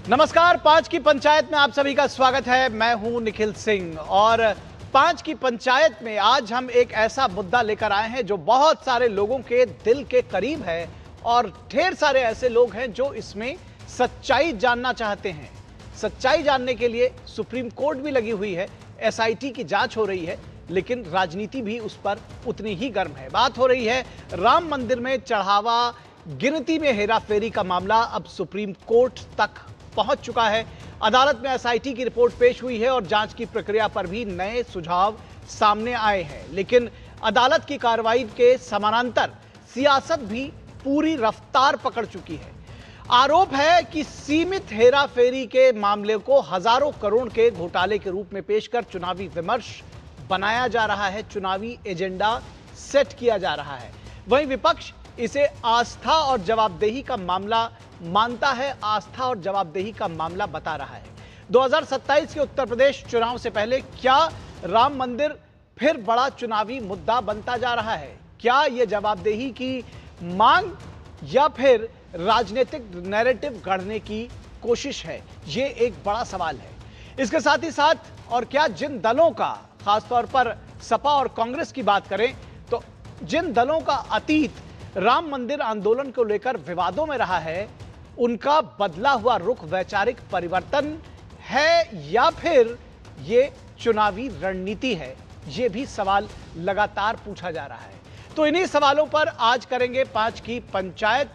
नमस्कार, 5 की पंचायत में आप सभी का स्वागत है। मैं हूं निखिल सिंह और 5 की पंचायत में आज हम एक ऐसा मुद्दा लेकर आए हैं जो बहुत सारे लोगों के दिल के करीब है और ढेर सारे ऐसे लोग हैं जो इसमें सच्चाई जानना चाहते हैं। सच्चाई जानने के लिए सुप्रीम कोर्ट भी लगी हुई है, एसआईटी की जांच हो रही है, लेकिन राजनीति भी उस पर उतनी ही गर्म है। बात हो रही है राम मंदिर में चढ़ावा गिनती में हेराफेरी का मामला अब सुप्रीम कोर्ट तक पहुंच चुका है। अदालत में एसआईटी की रिपोर्ट पेश हुई है और जांच की प्रक्रिया पर भी नए सुझाव सामने आए हैं, लेकिन अदालत की कार्रवाई के समानांतर सियासत भी पूरी रफ्तार पकड़ चुकी है। आरोप है कि सीमित हेराफेरी के मामले को हजारों करोड़ के घोटाले के रूप में पेश कर चुनावी विमर्श बनाया जा रहा है, चुनावी एजेंडा सेट किया जा रहा है। वहीं विपक्ष इसे आस्था और जवाबदेही का मामला मानता है, आस्था और जवाबदेही का मामला बता रहा है। 2027 के उत्तर प्रदेश चुनाव से पहले क्या राम मंदिर फिर बड़ा चुनावी मुद्दा बनता जा रहा है? क्या यह जवाबदेही की मांग या फिर राजनीतिक नैरेटिव गढ़ने की कोशिश है? ये एक बड़ा सवाल है। इसके साथ ही साथ और क्या जिन दलों का, खासतौर पर सपा और कांग्रेस की बात करें तो जिन दलों का अतीत राम मंदिर आंदोलन को लेकर विवादों में रहा है, उनका बदला हुआ रुख वैचारिक परिवर्तन है या फिर ये चुनावी रणनीति है? ये भी सवाल लगातार पूछा जा रहा है। तो इन्हीं सवालों पर आज करेंगे 5 की पंचायत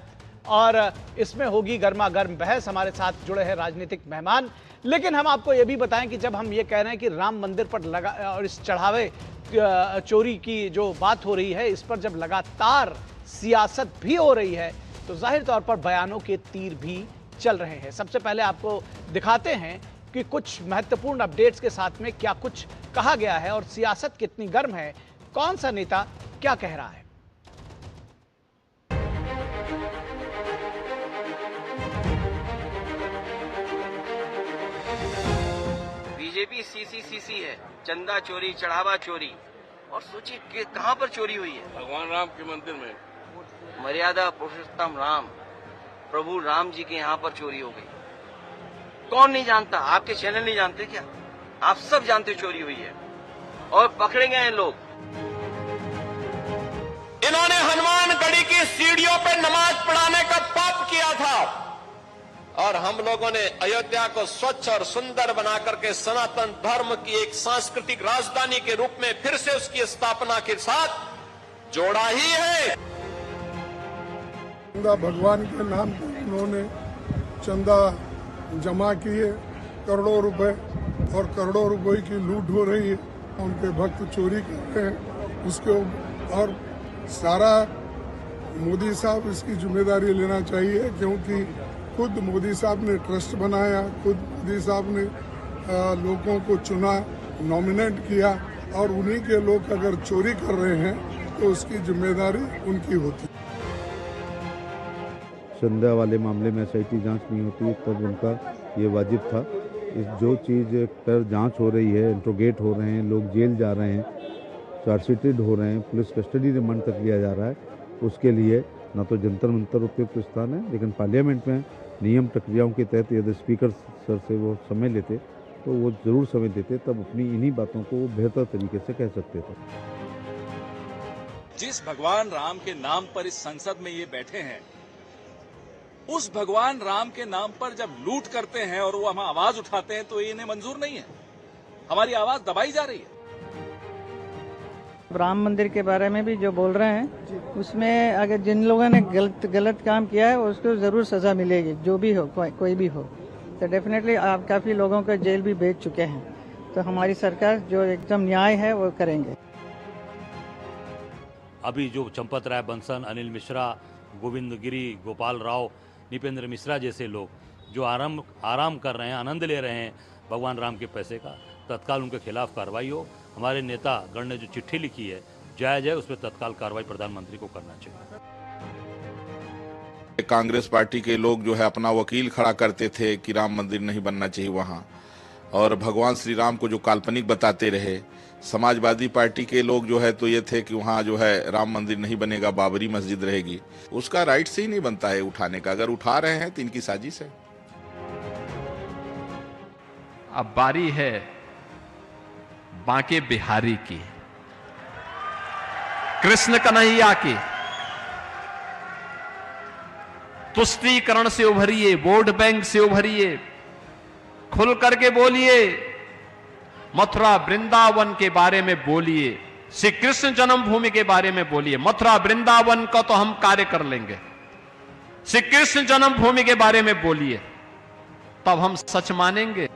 और इसमें होगी गर्मा गर्म बहस। हमारे साथ जुड़े हैं राजनीतिक मेहमान, लेकिन हम आपको यह भी बताएं कि जब हम ये कह रहे हैं कि राम मंदिर पर लगा और इस चढ़ावे चोरी की जो बात हो रही है, इस पर जब लगातार सियासत भी हो रही है तो जाहिर तौर पर बयानों के तीर भी चल रहे हैं। सबसे पहले आपको दिखाते हैं कि कुछ महत्वपूर्ण अपडेट्स के साथ में क्या कुछ कहा गया है और सियासत कितनी गर्म है, कौन सा नेता क्या कह रहा है। बीजेपी सीसी है, चंदा चोरी, चढ़ावा चोरी, और सोचिए कहां पर चोरी हुई है? भगवान राम के मंदिर में। मर्यादा पुरुषोत्तम राम, प्रभु राम जी के यहाँ पर चोरी हो गई। कौन नहीं जानता? आपके चैनल नहीं जानते क्या? आप सब जानते चोरी हुई है और पकड़े गए हैं लोग। इन्होंने हनुमानगढ़ी की सीढ़ियों पे नमाज पढ़ाने का पाप किया था और हम लोगों ने अयोध्या को स्वच्छ और सुंदर बना करके सनातन धर्म की एक सांस्कृतिक राजधानी के रूप में फिर से उसकी स्थापना के साथ जोड़ा ही है। चंदा भगवान के नाम पर उन्होंने चंदा जमा किए करोड़ों रुपए और करोड़ों रुपए की लूट हो रही है। उनके भक्त चोरी कर रहे हैं उसके और सारा मोदी साहब इसकी जिम्मेदारी लेना चाहिए, क्योंकि खुद मोदी साहब ने ट्रस्ट बनाया, खुद मोदी साहब ने लोगों को चुना, नॉमिनेट किया और उन्हीं के लोग अगर चोरी कर रहे हैं तो उसकी जिम्मेदारी उनकी होती है। चंदा वाले मामले में एसआईटी जांच नहीं होती तब उनका ये वाजिब था। इस जो चीज़ पर जांच हो रही है, इंट्रोगेट हो रहे हैं, लोग जेल जा रहे हैं, चार्जशीटेड हो रहे हैं, पुलिस कस्टडी रिमांड तक लिया जा रहा है, उसके लिए न तो जंतर मंतर उपयुक्त स्थान है, लेकिन पार्लियामेंट में नियम प्रक्रियाओं के तहत यदि स्पीकर सर से वो समय लेते तो वो ज़रूर समय देते, तब अपनी इन्हीं बातों को बेहतर तरीके से कह सकते थे। जिस भगवान राम के नाम पर इस संसद में ये बैठे हैं, उस भगवान राम के नाम पर जब लूट करते हैं और वो हम आवाज उठाते हैं तो ये इन्हें मंजूर नहीं है। हमारी आवाज दबाई जा रही है। राम मंदिर के बारे में भी जो बोल रहे हैं, उसमें अगर जिन लोगों ने गलत काम किया है उसको जरूर सजा मिलेगी, जो भी हो, कोई भी हो। तो डेफिनेटली आप काफी लोगों को जेल भी भेज चुके हैं, तो हमारी सरकार जो एकदम न्याय है वो करेंगे। अभी जो चंपत राय बंसल, अनिल मिश्रा, गोविंद गिरी, गोपाल राव, निपेंद्र मिश्रा जैसे लोग जो आराम कर रहे हैं, आनंद ले रहे हैं भगवान राम के पैसे का, तत्काल उनके खिलाफ कार्रवाई हो। हमारे नेता गण ने जो चिट्ठी लिखी है जायज है, उस पर तत्काल कार्रवाई प्रधानमंत्री को करना चाहिए। कांग्रेस पार्टी के लोग जो है अपना वकील खड़ा करते थे कि राम मंदिर नहीं बनना चाहिए वहां, और भगवान श्री राम को जो काल्पनिक बताते रहे। समाजवादी पार्टी के लोग जो है तो ये थे कि वहाँ जो है राम मंदिर नहीं बनेगा, बाबरी मस्जिद रहेगी। उसका राइट से ही नहीं बनता है उठाने का, अगर उठा रहे हैं तो इनकी साजिश है। अब बारी है बांके बिहारी की, कृष्ण कन्हैया की। तुष्टीकरण से उभरिए, वोट बैंक से उभरिए, खुल करके बोलिए, मथुरा वृंदावन के बारे में बोलिए, श्री कृष्ण जन्मभूमि के बारे में बोलिए। मथुरा वृंदावन का तो हम कार्य कर लेंगे, श्री कृष्ण जन्मभूमि के बारे में बोलिए, तब हम सच मानेंगे।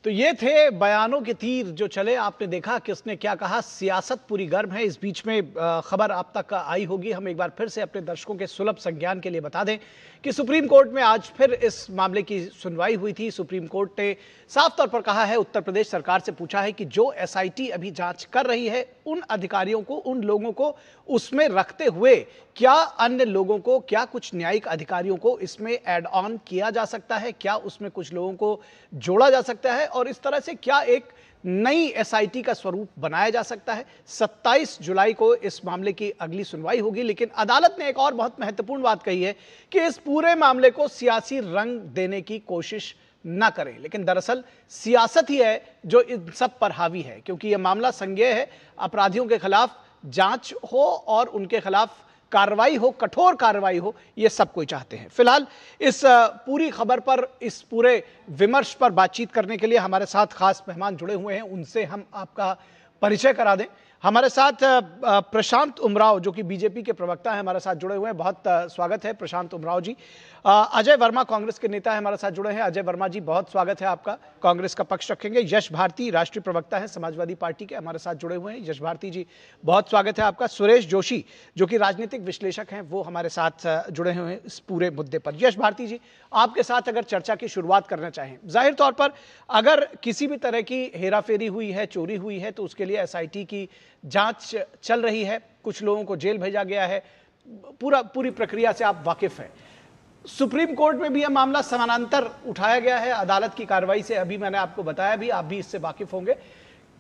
तो ये थे बयानों के तीर जो चले। आपने देखा किसने क्या कहा। सियासत पूरी गर्म है। इस बीच में खबर आप तक आई होगी। हम एक बार फिर से अपने दर्शकों के सुलभ संज्ञान के लिए बता दें कि सुप्रीम कोर्ट में आज फिर इस मामले की सुनवाई हुई थी। सुप्रीम कोर्ट ने साफ तौर पर कहा है, उत्तर प्रदेश सरकार से पूछा है कि जो एसआईटी अभी जांच कर रही है, उन अधिकारियों को, उन लोगों को उसमें रखते हुए क्या अन्य लोगों को, क्या कुछ न्यायिक अधिकारियों को इसमें ऐड ऑन किया जा सकता है, क्या उसमें कुछ लोगों को जोड़ा जा सकता है और इस तरह से क्या एक नई एसआईटी का स्वरूप बनाया जा सकता है। 27 जुलाई को इस मामले की अगली सुनवाई होगी। लेकिन अदालत ने एक और बहुत महत्वपूर्ण बात कही है कि इस पूरे मामले को सियासी रंग देने की कोशिश ना करें। लेकिन दरअसल सियासत ही है जो इन सब पर हावी है, क्योंकि यह मामला संज्ञेय है। अपराधियों के खिलाफ जांच हो और उनके खिलाफ कार्रवाई हो, कठोर कार्रवाई हो, ये सब कोई चाहते हैं। फिलहाल इस पूरी खबर पर, इस पूरे विमर्श पर बातचीत करने के लिए हमारे साथ खास मेहमान जुड़े हुए हैं। उनसे हम आपका परिचय करा दें। हमारे साथ प्रशांत उमराव, जो कि बीजेपी के प्रवक्ता हैं, हमारे साथ जुड़े हुए हैं। बहुत स्वागत है प्रशांत उमराव जी। अजय वर्मा, कांग्रेस के नेता हैं, हमारे साथ जुड़े हैं। अजय वर्मा जी, बहुत स्वागत है आपका। कांग्रेस का पक्ष रखेंगे। यश भारती, राष्ट्रीय प्रवक्ता हैं समाजवादी पार्टी के, हमारे साथ जुड़े हुए हैं। यश भारती जी, बहुत स्वागत है आपका। सुरेश जोशी, जो कि राजनीतिक विश्लेषक हैं, वो हमारे साथ जुड़े हुए हैं इस पूरे मुद्दे पर। यश भारती जी, आपके साथ अगर चर्चा की शुरुआत करना चाहें, जाहिर तौर पर अगर किसी भी तरह की हेराफेरी हुई है, चोरी हुई है, तो उसके लिए एसआईटी की जांच चल रही है, कुछ लोगों को जेल भेजा गया है, पूरी प्रक्रिया से आप वाकिफ हैं। सुप्रीम कोर्ट में भी यह मामला समानांतर उठाया गया है अदालत की कार्रवाई से, अभी मैंने आपको बताया भी, आप भी इससे वाकिफ होंगे।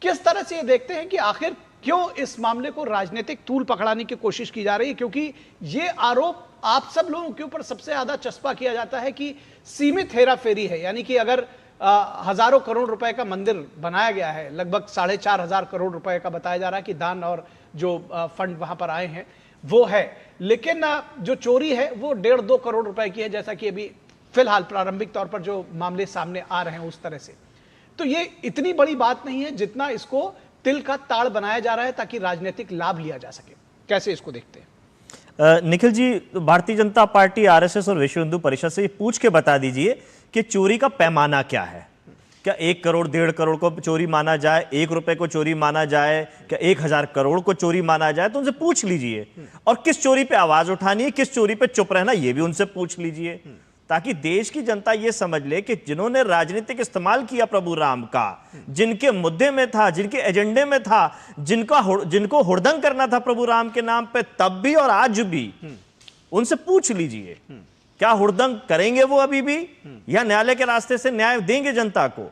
किस तरह से ये देखते हैं कि आखिर क्यों इस मामले को राजनीतिक तूल पकड़ाने की कोशिश की जा रही है, क्योंकि ये आरोप आप सब लोगों के ऊपर सबसे ज्यादा चस्पा किया जाता है कि सीमित हेराफेरी है, यानी कि अगर हजारों करोड़ रुपए का मंदिर बनाया गया है, लगभग 4,500 करोड़ रुपए का बताया जा रहा है कि दान और जो फंड वहां पर आए हैं वो है, लेकिन जो चोरी है वो 1.5-2 करोड़ रुपए की है, जैसा कि अभी फिलहाल प्रारंभिक तौर पर जो मामले सामने आ रहे हैं उस तरह से। तो ये इतनी बड़ी बात नहीं है जितना इसको तिल का ताड़ बनाया जा रहा है ताकि राजनीतिक लाभ लिया जा सके। कैसे इसको देखते हैं? निखिल जी, भारतीय जनता पार्टी, आरएसएस और विश्व हिंदू परिषद से पूछ के बता दीजिए कि चोरी का पैमाना क्या है। क्या 1 करोड़ 1.5 करोड़ को चोरी माना जाए, 1 रुपए को चोरी माना जाए, क्या 1,000 करोड़ को चोरी माना जाए? तो उनसे पूछ लीजिए। और किस चोरी पे आवाज उठानी है, किस चोरी पे चुप रहना, ये भी उनसे पूछ लीजिए, ताकि देश की जनता ये समझ ले कि जिन्होंने राजनीतिक इस्तेमाल किया प्रभु राम का, जिनके मुद्दे में था, जिनके एजेंडे में था, जिनको हुड़दंग करना था प्रभु राम के नाम पे, तब भी और आज भी, उनसे पूछ लीजिए क्या हुड़दंग करेंगे वो अभी भी, या न्यायालय के रास्ते से न्याय देंगे जनता को।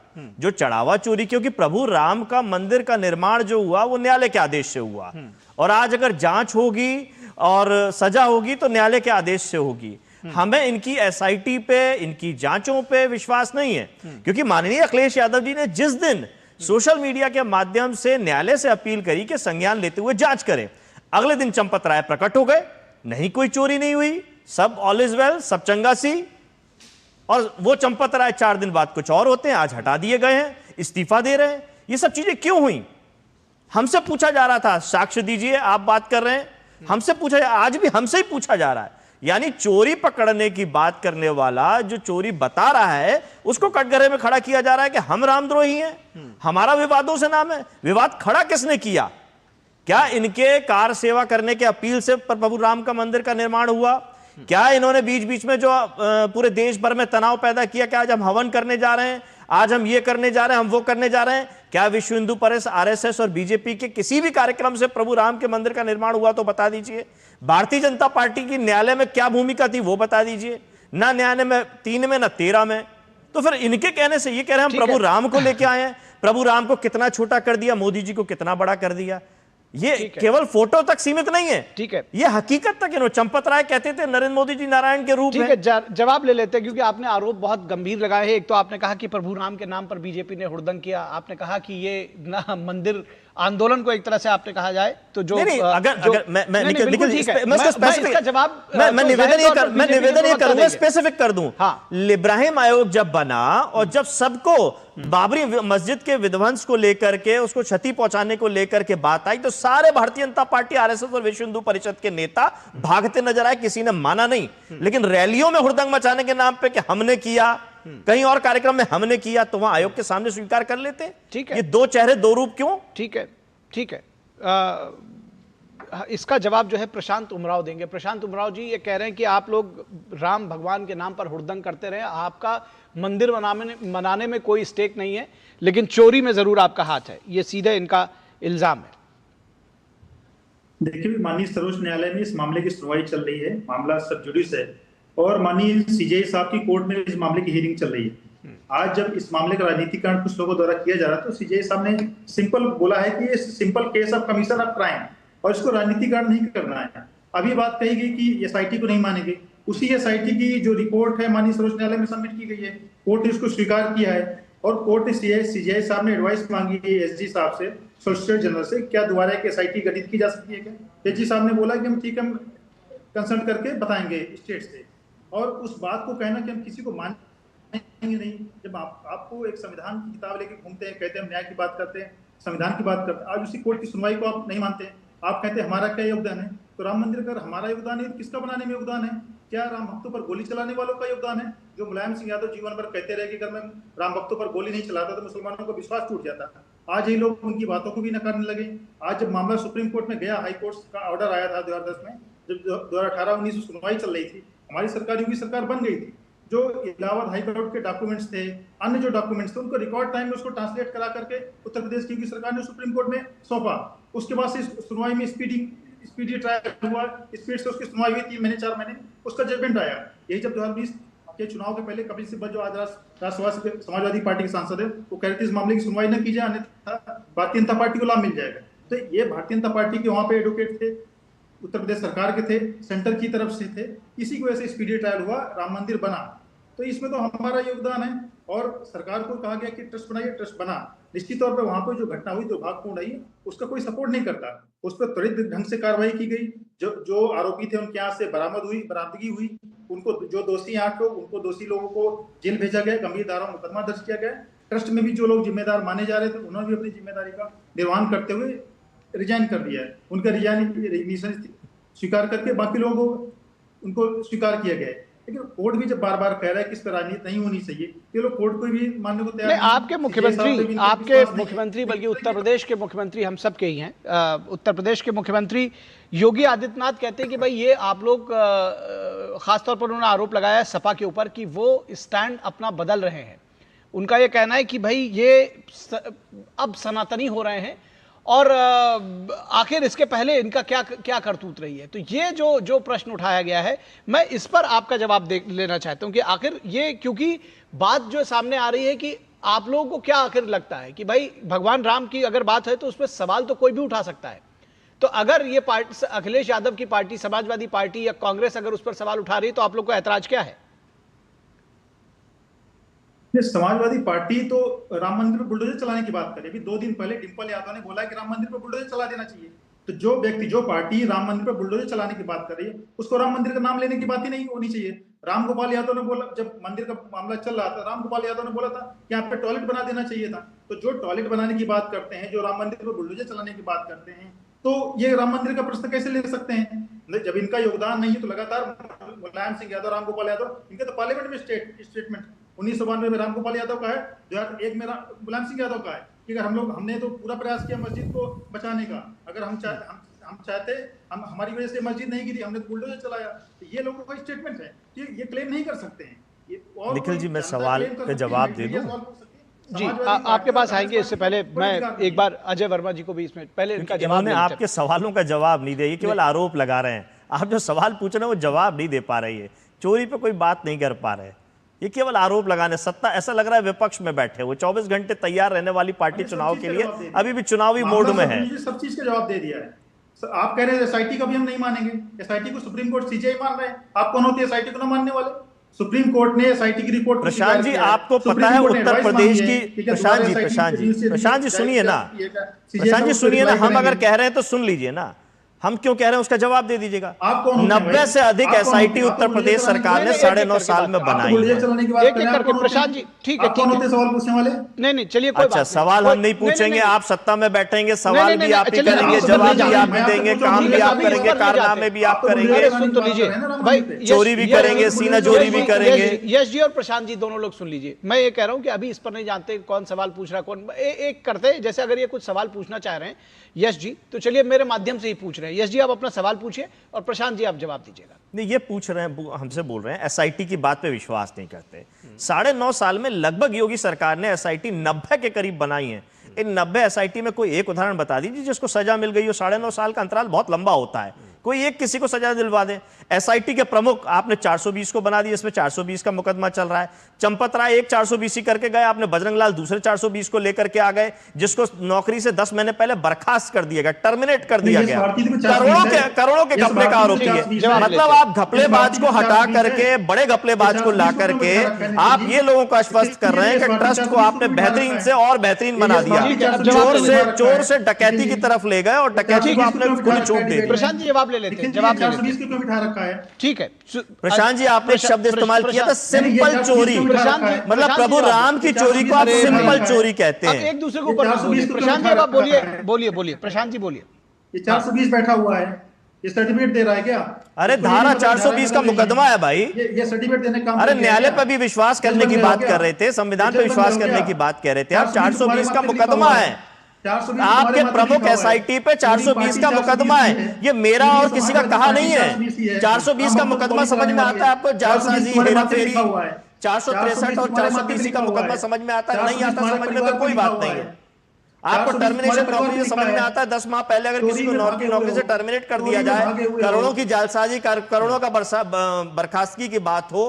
जो चढ़ावा चोरी, क्योंकि प्रभु राम का मंदिर का निर्माण जो हुआ वो न्यायालय के आदेश से हुआ, और आज अगर जांच होगी और सजा होगी तो न्यायालय के आदेश से होगी। हमें इनकी एसआईटी पे, इनकी जांचों पे विश्वास नहीं है, क्योंकि माननीय अखिलेश यादव जी ने जिस दिन सोशल मीडिया के माध्यम से न्यायालय से अपील करी कि संज्ञान लेते हुए जांच करें, अगले दिन चंपत राय प्रकट हो गए, नहीं कोई चोरी नहीं हुई, सब ऑल इज वेल, सब चंगा सी। और वो चंपत राय 4 दिन बाद कुछ और होते हैं, आज हटा दिए गए हैं, इस्तीफा दे रहे हैं। ये सब चीजें क्यों हुई? हमसे पूछा जा रहा था, साक्ष्य दीजिए, आप बात कर रहे हैं, हमसे पूछा, आज भी हमसे ही पूछा जा रहा है। यानी चोरी पकड़ने की बात करने वाला जो चोरी बता रहा है, उसको कटघरे में खड़ा किया जा रहा है कि हम रामद्रोही हैं, हमारा विवादों से नाम है। विवाद खड़ा किसने किया? क्या इनके कार सेवा करने के अपील से प्रभु राम का मंदिर का निर्माण हुआ? क्या इन्होंने बीच बीच में जो पूरे देश भर में तनाव पैदा किया, क्या आज हम हवन करने जा रहे हैं, आज हम ये करने जा रहे हैं, हम वो करने जा रहे हैं? क्या विश्व हिंदू परिषद, आरएसएस और बीजेपी के किसी भी कार्यक्रम से प्रभु राम के मंदिर का निर्माण हुआ तो बता दीजिए। भारतीय जनता पार्टी की न्यायालय में क्या भूमिका थी वो बता दीजिए। ना न्यायालय में 3 में, ना 13 में। तो फिर इनके कहने से ये कह रहे हैं हम प्रभु राम को लेके आए हैं, प्रभु राम को कितना छोटा कर दिया, मोदी जी को कितना बड़ा कर दिया। ये केवल फोटो तक सीमित नहीं है, ठीक है, ये हकीकत तक है। चंपत राय कहते थे नरेंद्र मोदी जी नारायण के रूप में। ठीक है, जवाब ले लेते हैं, क्योंकि आपने आरोप बहुत गंभीर लगाए हैं। एक तो आपने कहा कि प्रभु राम के नाम पर बीजेपी ने हुड़दंग किया, आपने कहा कि ये ना मंदिर आंदोलन को एक तरह से आपने कहा जाए तो जो नहीं, अगर मैं निवेदन ये करूंगा, स्पेसिफिक कर दूं। इब्राहिम आयोग जब बना और जब सबको बाबरी मस्जिद के विध्वंस को लेकर के, उसको क्षति पहुंचाने को लेकर के बात आई, तो सारे भारतीय जनता पार्टी, आरएसएस और विश्व हिंदू परिषद के नेता भागते नजर आए, किसी ने माना नहीं। लेकिन रैलियों में हुड़दंग मचाने के नाम पे कि हमने किया, कहीं और कार्यक्रम में हमने किया, तो वहां आयोग के सामने स्वीकार कर लेते। ठीक है, ये दो चेहरे दो रूप क्यों? ठीक है, ठीक है, इसका जवाब जो है प्रशांत उमराव देंगे। प्रशांत उमराव जी ये कह रहे हैं कि आप लोग राम भगवान के नाम पर हुड़दंग करते रहे, आपका मंदिर मनाने में कोई स्टेक नहीं है, लेकिन चोरी में जरूर आपका हाथ है, ये सीधे इनका इल्जाम है। देखिए, माननीय सर्वोच्च न्यायालय में इस मामले की सुनवाई चल रही है, मामला सब जुडिस है और माननीय सीजेआई साहब की कोर्ट में इस मामले की हियरिंग चल रही है। आज जब इस मामले का राजनीतिकरण कुछ लोगों द्वारा किया जा रहा है, तो सीजेआई साहब ने सिंपल बोला है कि ये simple case of commission of crime और इसको राजनीतिकरण नहीं करना है। अभी बात कही गई कि एसआईटी को नहीं मानेंगे, उसी एसआईटी की जो रिपोर्ट है माननीय सर्वोच्च न्यायालय में सबमिट की गई है, कोर्ट ने उसको स्वीकार किया है और कोर्ट ने सीजेआई साहब ने एडवाइस मांगी है एसजी साहब से, सोलिसिटर जनरल से, क्या दोबारा एक एसआईटी गठित की जा सकती है क्या? एसजी साहब ने बोला कि हम ठीक है, हम कंसल्ट करके बताएंगे स्टेट से। और उस बात को कहना कि हम किसी को मानेंगे नहीं, जब आपको एक संविधान की किताब लेके घूमते हैं, कहते हैं हम न्याय की बात करते हैं, संविधान की बात करते हैं, आज उसी कोर्ट की सुनवाई को आप नहीं मानते हैं, आप कहते हैं हमारा क्या योगदान है? तो राम मंदिर का हमारा योगदान है, किसका बनाने में योगदान है? क्या राम भक्तों पर गोली चलाने वालों का योगदान है? जो मुलायम सिंह यादव जीवन भर कहते रहे कि अगर मैं राम भक्तों पर गोली नहीं चलाता तो मुसलमानों का विश्वास टूट जाता, आज ये लोग उनकी बातों को भी नकारने लगे। आज जब मामला सुप्रीम कोर्ट में गया, हाई कोर्ट का ऑर्डर आया था 2010 में, जब 2018-19 सुनवाई चल रही थी, हमारी सरकार योगी सरकार बन गई थी, जो इलाहाबाद हाई कोर्ट के डॉक्यूमेंट्स थे, अन्य जो डॉक्यूमेंट्स थे, उनको रिकॉर्ड टाइम में उसको ट्रांसलेट करा करके उत्तर प्रदेश की सरकार ने सुप्रीम कोर्ट में सौंपा। उसके बाद से सुनवाई में स्पीडी ट्रायल हुआ, स्पीड से उसकी सुनवाई हुई 3 महीने 4 महीने, उसका जजमेंट आया। यही जब 2020 के चुनाव के पहले कपिल सिब्बल जो आज राज्यसभा से समाजवादी पार्टी के सांसद है, वो कह रहे थे इस मामले की सुनवाई न की जाए, अन्यथा भारतीय जनता पार्टी को लाभ मिल जाएगा। तो ये भारतीय जनता पार्टी के वहां पे एडवोकेट थे, उत्तर प्रदेश सरकार के थे, सेंटर की तरफ से थे, इसी की वजह से स्पीडी ट्रायल हुआ, राम मंदिर बना। तो इसमें तो हमारा योगदान है और सरकार को कहा गया कि ट्रस्ट बनाइए, ट्रस्ट बना। निश्चित तौर पर वहां पर जो घटना हुई, दुर्भाग्यपूर्ण रही, उसका कोई सपोर्ट नहीं करता, उस पर त्वरित ढंग से कार्रवाई की गई। जो आरोपी थे उनके यहाँ से बरामदगी हुई, उनको जो दोषी 8 लोग, उनको दोषी लोगों को जेल भेजा गया, गंभीर धाराओं में मुकदमा दर्ज किया गया। ट्रस्ट में भी जो लोग जिम्मेदार माने जा रहे थे, उन्होंने भी अपनी जिम्मेदारी का निर्वहन करते हुए रिजाइन कर दिया है। उनका रिजाइन स्वीकार करके बाकी लोगों को उनको स्वीकार किया गया है। लेकिन कोर्ट भी जब बार बार कह रहा है कि इस पर राजनीति नहीं होनी चाहिए, ये लोग कोर्ट को भी मानने को तैयार नहीं। आपके मुख्यमंत्री बल्कि उत्तर प्रदेश के मुख्यमंत्री हम सब के ही हैं, उत्तर प्रदेश के मुख्यमंत्री योगी आदित्यनाथ कहते हैं कि भाई ये आप लोग, खासतौर पर उन्होंने आरोप लगाया है सपा के ऊपर कि वो स्टैंड अपना बदल रहे हैं। उनका ये कहना है कि भाई ये अब सनातनी हो रहे हैं और आखिर इसके पहले इनका क्या करतूत रही है। तो ये जो प्रश्न उठाया गया है, मैं इस पर आपका जवाब लेना चाहता हूं कि आखिर ये, क्योंकि बात जो सामने आ रही है कि आप लोगों को क्या आखिर लगता है कि भाई भगवान राम की अगर बात है तो उसमें सवाल तो कोई भी उठा सकता है। तो अगर ये पार्टी, अखिलेश यादव की पार्टी, समाजवादी पार्टी या कांग्रेस अगर उस पर सवाल उठा रही है तो आप लोग को ऐतराज क्या है? समाजवादी पार्टी तो राम मंदिर पर बुलडोजर चलाने की बात करे। अभी 2 दिन पहले डिंपल यादव ने बोला कि राम मंदिर पर बुलडोजर चला देना चाहिए। तो जो व्यक्ति, जो पार्टी राम मंदिर पर बुलडोजर चलाने की बात कर रही है, उसको राम मंदिर का नाम लेने की बात ही नहीं होनी चाहिए। राम गोपाल यादव ने बोला, जब मंदिर का मामला चल रहा था, राम गोपाल यादव ने बोला था कि यहाँ पे टॉयलेट बना देना चाहिए था। तो जो टॉयलेट बनाने की बात करते हैं, जो राम मंदिर पर बुलडोजर चलाने की बात करते हैं, तो ये राम मंदिर का प्रश्न कैसे ले सकते हैं? जब इनका योगदान नहीं है तो लगातार मुलायम सिंह यादव, राम गोपाल यादव, इनके तो पार्लियामेंट में स्टेटमेंट 1992 में राम गोपाल यादव का है, 2001 में मुलायम सिंह यादव का है कि अगर हमने तो पूरा प्रयास किया मस्जिद को बचाने का, अगर हम चाहते, हमारी वजह से मस्जिद नहीं गिरी, हमने बुलडोजर चलाया। तो ये लोगों का स्टेटमेंट है, ये क्लेम नहीं कर सकते हैं। निखिल जी, मैं सवाल का जवाब दे दूं जी, आपके पास आएंगे। इससे पहले मैं एक बार अजय वर्मा जी को भी इसमें पहले इनका जवाब, इन्होंने आपके सवालों का जवाब नहीं दिया, ये केवल आरोप लगा रहे हैं। आप जो सवाल पूछ रहे हैं वो जवाब नहीं दे पा रही है, चोरी पे कोई बात नहीं कर पा रहे। ये केवल आरोप लगाने, सत्ता ऐसा लग रहा है विपक्ष में बैठे हुए, 24 घंटे तैयार रहने वाली पार्टी चुनाव के लिए अभी भी चुनावी मोड में है। सब चीज का जवाब दे दिया है। आप कह रहे हैं एसआईटी का भी हम नहीं मानेंगे, एसआईटी को सुप्रीम कोर्ट सीजीआई मान रहे हैं, आप कौन होते हैं एसआईटी को ना मानने वाले? सुप्रीम कोर्ट ने एसआईटी की रिपोर्ट, प्रशांत जी आपको पता है उत्तर प्रदेश की, प्रशांत जी सुनिए ना, प्रशांत जी सुनिए ना, हम अगर कह रहे हैं तो सुन लीजिए ना, हम क्यों कह रहे हैं उसका जवाब दे दीजिएगा। 90 से अधिक एसआईटी उत्तर प्रदेश सरकार ने 9.5 साल में बनाई है। एक एक करके प्रशांत जी, ठीक है, सवाल पूछने वाले नहीं चलिए कोई अच्छा, सवाल हम नहीं पूछेंगे, आप सत्ता में बैठेंगे, सवाल भी आप ही करेंगे, जवाब भी आप ही देंगे, काम भी आप करेंगे, कारनामे भी आप करेंगे, सुन तो लीजिए भाई, चोरी भी करेंगे, सीना चोरी भी करेंगे। यश जी और प्रशांत जी दोनों लोग सुन लीजिए, मैं ये कह रहा हूं कि अभी इस पर नहीं जानते कौन सवाल पूछ रहा है कौन, एक करते जैसे अगर ये कुछ सवाल पूछना चाह रहे हैं यश जी तो चलिए मेरे माध्यम से ही पूछ रहे हैं। यश जी आप अपना सवाल पूछिए और प्रशांत जी आप जवाब दीजिएगा। नहीं, ये पूछ रहे हैं, हमसे बोल रहे हैं एसआईटी की बात पे विश्वास नहीं करते। 9.5 साल में लगभग योगी सरकार ने एसआईटी 90 के करीब बनाई है। इन 90 एसआईटी में कोई एक उदाहरण बता दीजिए जिसको सजा मिल गई हो। 9.5 साल का अंतराल बहुत लंबा होता है, कोई एक किसी को सजा दिलवा दे। एसआईटी के प्रमुख आपने 420 को बना दिया, इसमें 420 का मुकदमा चल रहा है। चंपत राय एक 420 करके गए, आपने बजरंग लाल दूसरे 420 को लेकर के आ गए, जिसको नौकरी से 10 महीने पहले बर्खास्त कर दिया गया, टर्मिनेट कर दिया गया। करोड़ों के घपले का आरोपी है। मतलब आप घपलेबाज को हटा करके बड़े घपलेबाज को ला करके आप ये लोगों को आश्वस्त कर रहे हैं कि ट्रस्ट को आपने बेहतरीन से और बेहतरीन बना दिया। चोर से डकैती की तरफ ले गए और डकैती को आपने खुद छूट दे दी। प्रशांत जी जवाब ले लेते हैं, जवाब ले लेते हैं। क्यों बिठा रखा है? ठीक है प्रशांत जी, आपने शब्द इस्तेमाल किया था सिंपल चोरी, मतलब प्रभु राम की चोरी को आप सिंपल चोरी कहते हैं। एक दूसरे को प्रशांत जी आप बोलिए प्रशांत जी बोलिए। ये 420 बैठा हुआ है, ये सर्टिफिकेट दे रहा है क्या? अरे धारा 420 का मुकदमा है भाई, ये सर्टिफिकेट देने का। अरे न्यायालय पर भी विश्वास करने की बात कर रहे थे, संविधान पर विश्वास करने की बात कह रहे थे आप। 420 का मुकदमा है, आपके प्रमुख एसआईटी पे 420 का मुकदमा है। ये मेरा और किसी का कहा नहीं है। 420 का मुकदमा समझ में आता है आपको? जालसाजी, हेराफेरी, 463 और 420 का मुकदमा समझ में आता है? नहीं आता समझ में तो कोई बात नहीं है। आपको टर्मिनेशन नौकरी से समझ में आता है? 10 माह पहले अगर किसी को नौकरी से टर्मिनेट कर दिया जाए, करोड़ों की जालसाजी, करोड़ों का बर्खास्तगी की बात हो,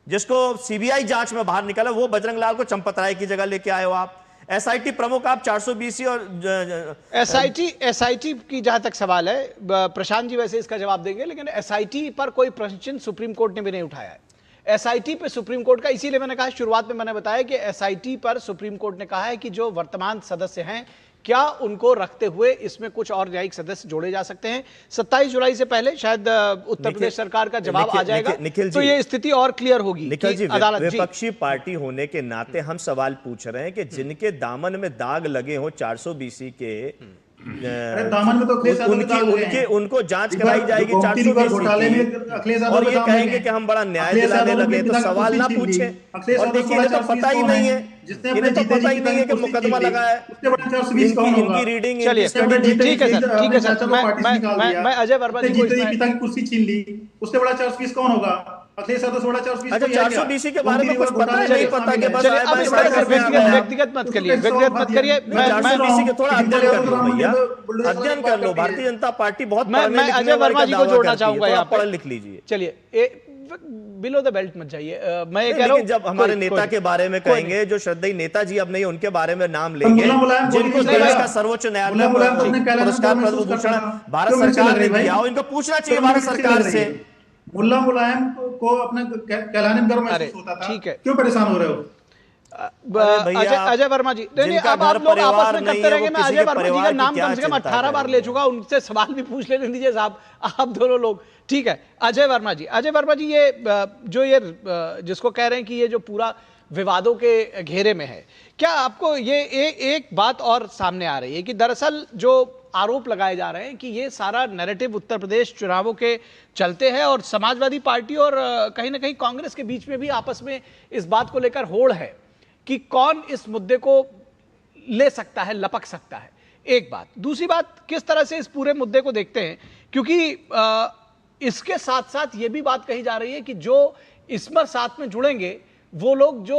जिसको सीबीआई जांच में बाहर निकाला, वो बजरंग लाल को चंपत राय की जगह लेके आए हो आप। एसआईटी प्रमुख आप 420 और एसआईटी की जहां तक सवाल है, प्रशांत जी वैसे इसका जवाब देंगे, लेकिन एसआईटी पर कोई प्रश्न सुप्रीम कोर्ट ने भी नहीं उठाया है। एसआईटी पे सुप्रीम कोर्ट का, इसीलिए मैंने कहा शुरुआत में मैंने बताया कि एसआईटी पर सुप्रीम कोर्ट ने कहा है कि जो वर्तमान सदस्य हैं क्या उनको रखते हुए इसमें कुछ और न्यायिक सदस्य जोड़े जा सकते हैं। 27 जुलाई से पहले शायद उत्तर प्रदेश सरकार का जवाब आ जाएगा, तो ये स्थिति और क्लियर होगी। निखिल जी, विपक्षी पार्टी होने के नाते हम सवाल पूछ रहे हैं कि जिनके दामन में दाग लगे हो 420 के, दामन में तो उनको जांच कराई जाएगी 420 और ये कहेंगे कि हम बड़ा न्याय दिलाने लगे, तो सवाल ना पूछे। और देखिए इन्हें तो पता ही नहीं है, इन्हें तो पता ही नहीं है कि मुकदमा लगा है। इनकी रीडिंग, ठीक है सर, मैं अजय वर्मा जी को पिता की कुर्सी छीन ली, उससे बड़ा 420 कौन होगा? अखिलेश यादव 420 अच्छा 420 के बारे में कुछ पता नहीं पता कि बस व्यक्तिगत मत करिए, व्यक्तिगत मत करिए। 420 के थोड़ा अध्ययन कर लो भैया, अध्ययन कर लो। भारतीय जनता पार्टी बहुत, मैं अजय वर्मा जी को जोड़ना चाहूंगा यहाँ पर, पढ़ लिख लीजिए। चलिए बिलो द बेल्ट मत जाइए। मैं ये कह रहा हूँ जब हमारे नेता के बारे में कहेंगे, जो श्रद्धेय नेताजी अब नहीं उनके बारे में नाम लेंगे, जिनको देश का सर्वोच्च न्यायालय पुरस्कार पद्म भूषण भारत सरकार ने दिया, इनको पूछना चाहिए भारत सरकार से। मुल्ला मुलायम को अपना कहलाने में गर्व महसूस होता था, ठीक है, क्यों परेशान हो रहे हो? अजय वर्मा जी, नहीं अब आप लोग आपस में करते रहेंगे। मैं अजय वर्मा जी का नाम कम से कम 18 बार ले चुका, उनसे सवाल भी पूछ लेने दीजिए साहब, आप दोनों लोग। ठीक है, अजय वर्मा जी, ये जो ये जिसको कह रहे हैं कि ये जो पूरा विवादों के घेरे में है, क्या आपको ये एक बात और सामने आ रही है कि दरअसल जो आरोप लगाए जा रहे हैं कि ये सारा नैरेटिव उत्तर प्रदेश चुनावों के चलते हैं और समाजवादी पार्टी और कहीं ना कहीं कांग्रेस के बीच में भी आपस में इस बात को लेकर होड़ है कि कौन इस मुद्दे को ले सकता है, लपक सकता है। एक बात, दूसरी बात, किस तरह से इस पूरे मुद्दे को देखते हैं, क्योंकि इसके साथ साथ ये भी बात कही जा रही है कि जो इसमें साथ में जुड़ेंगे वो लोग जो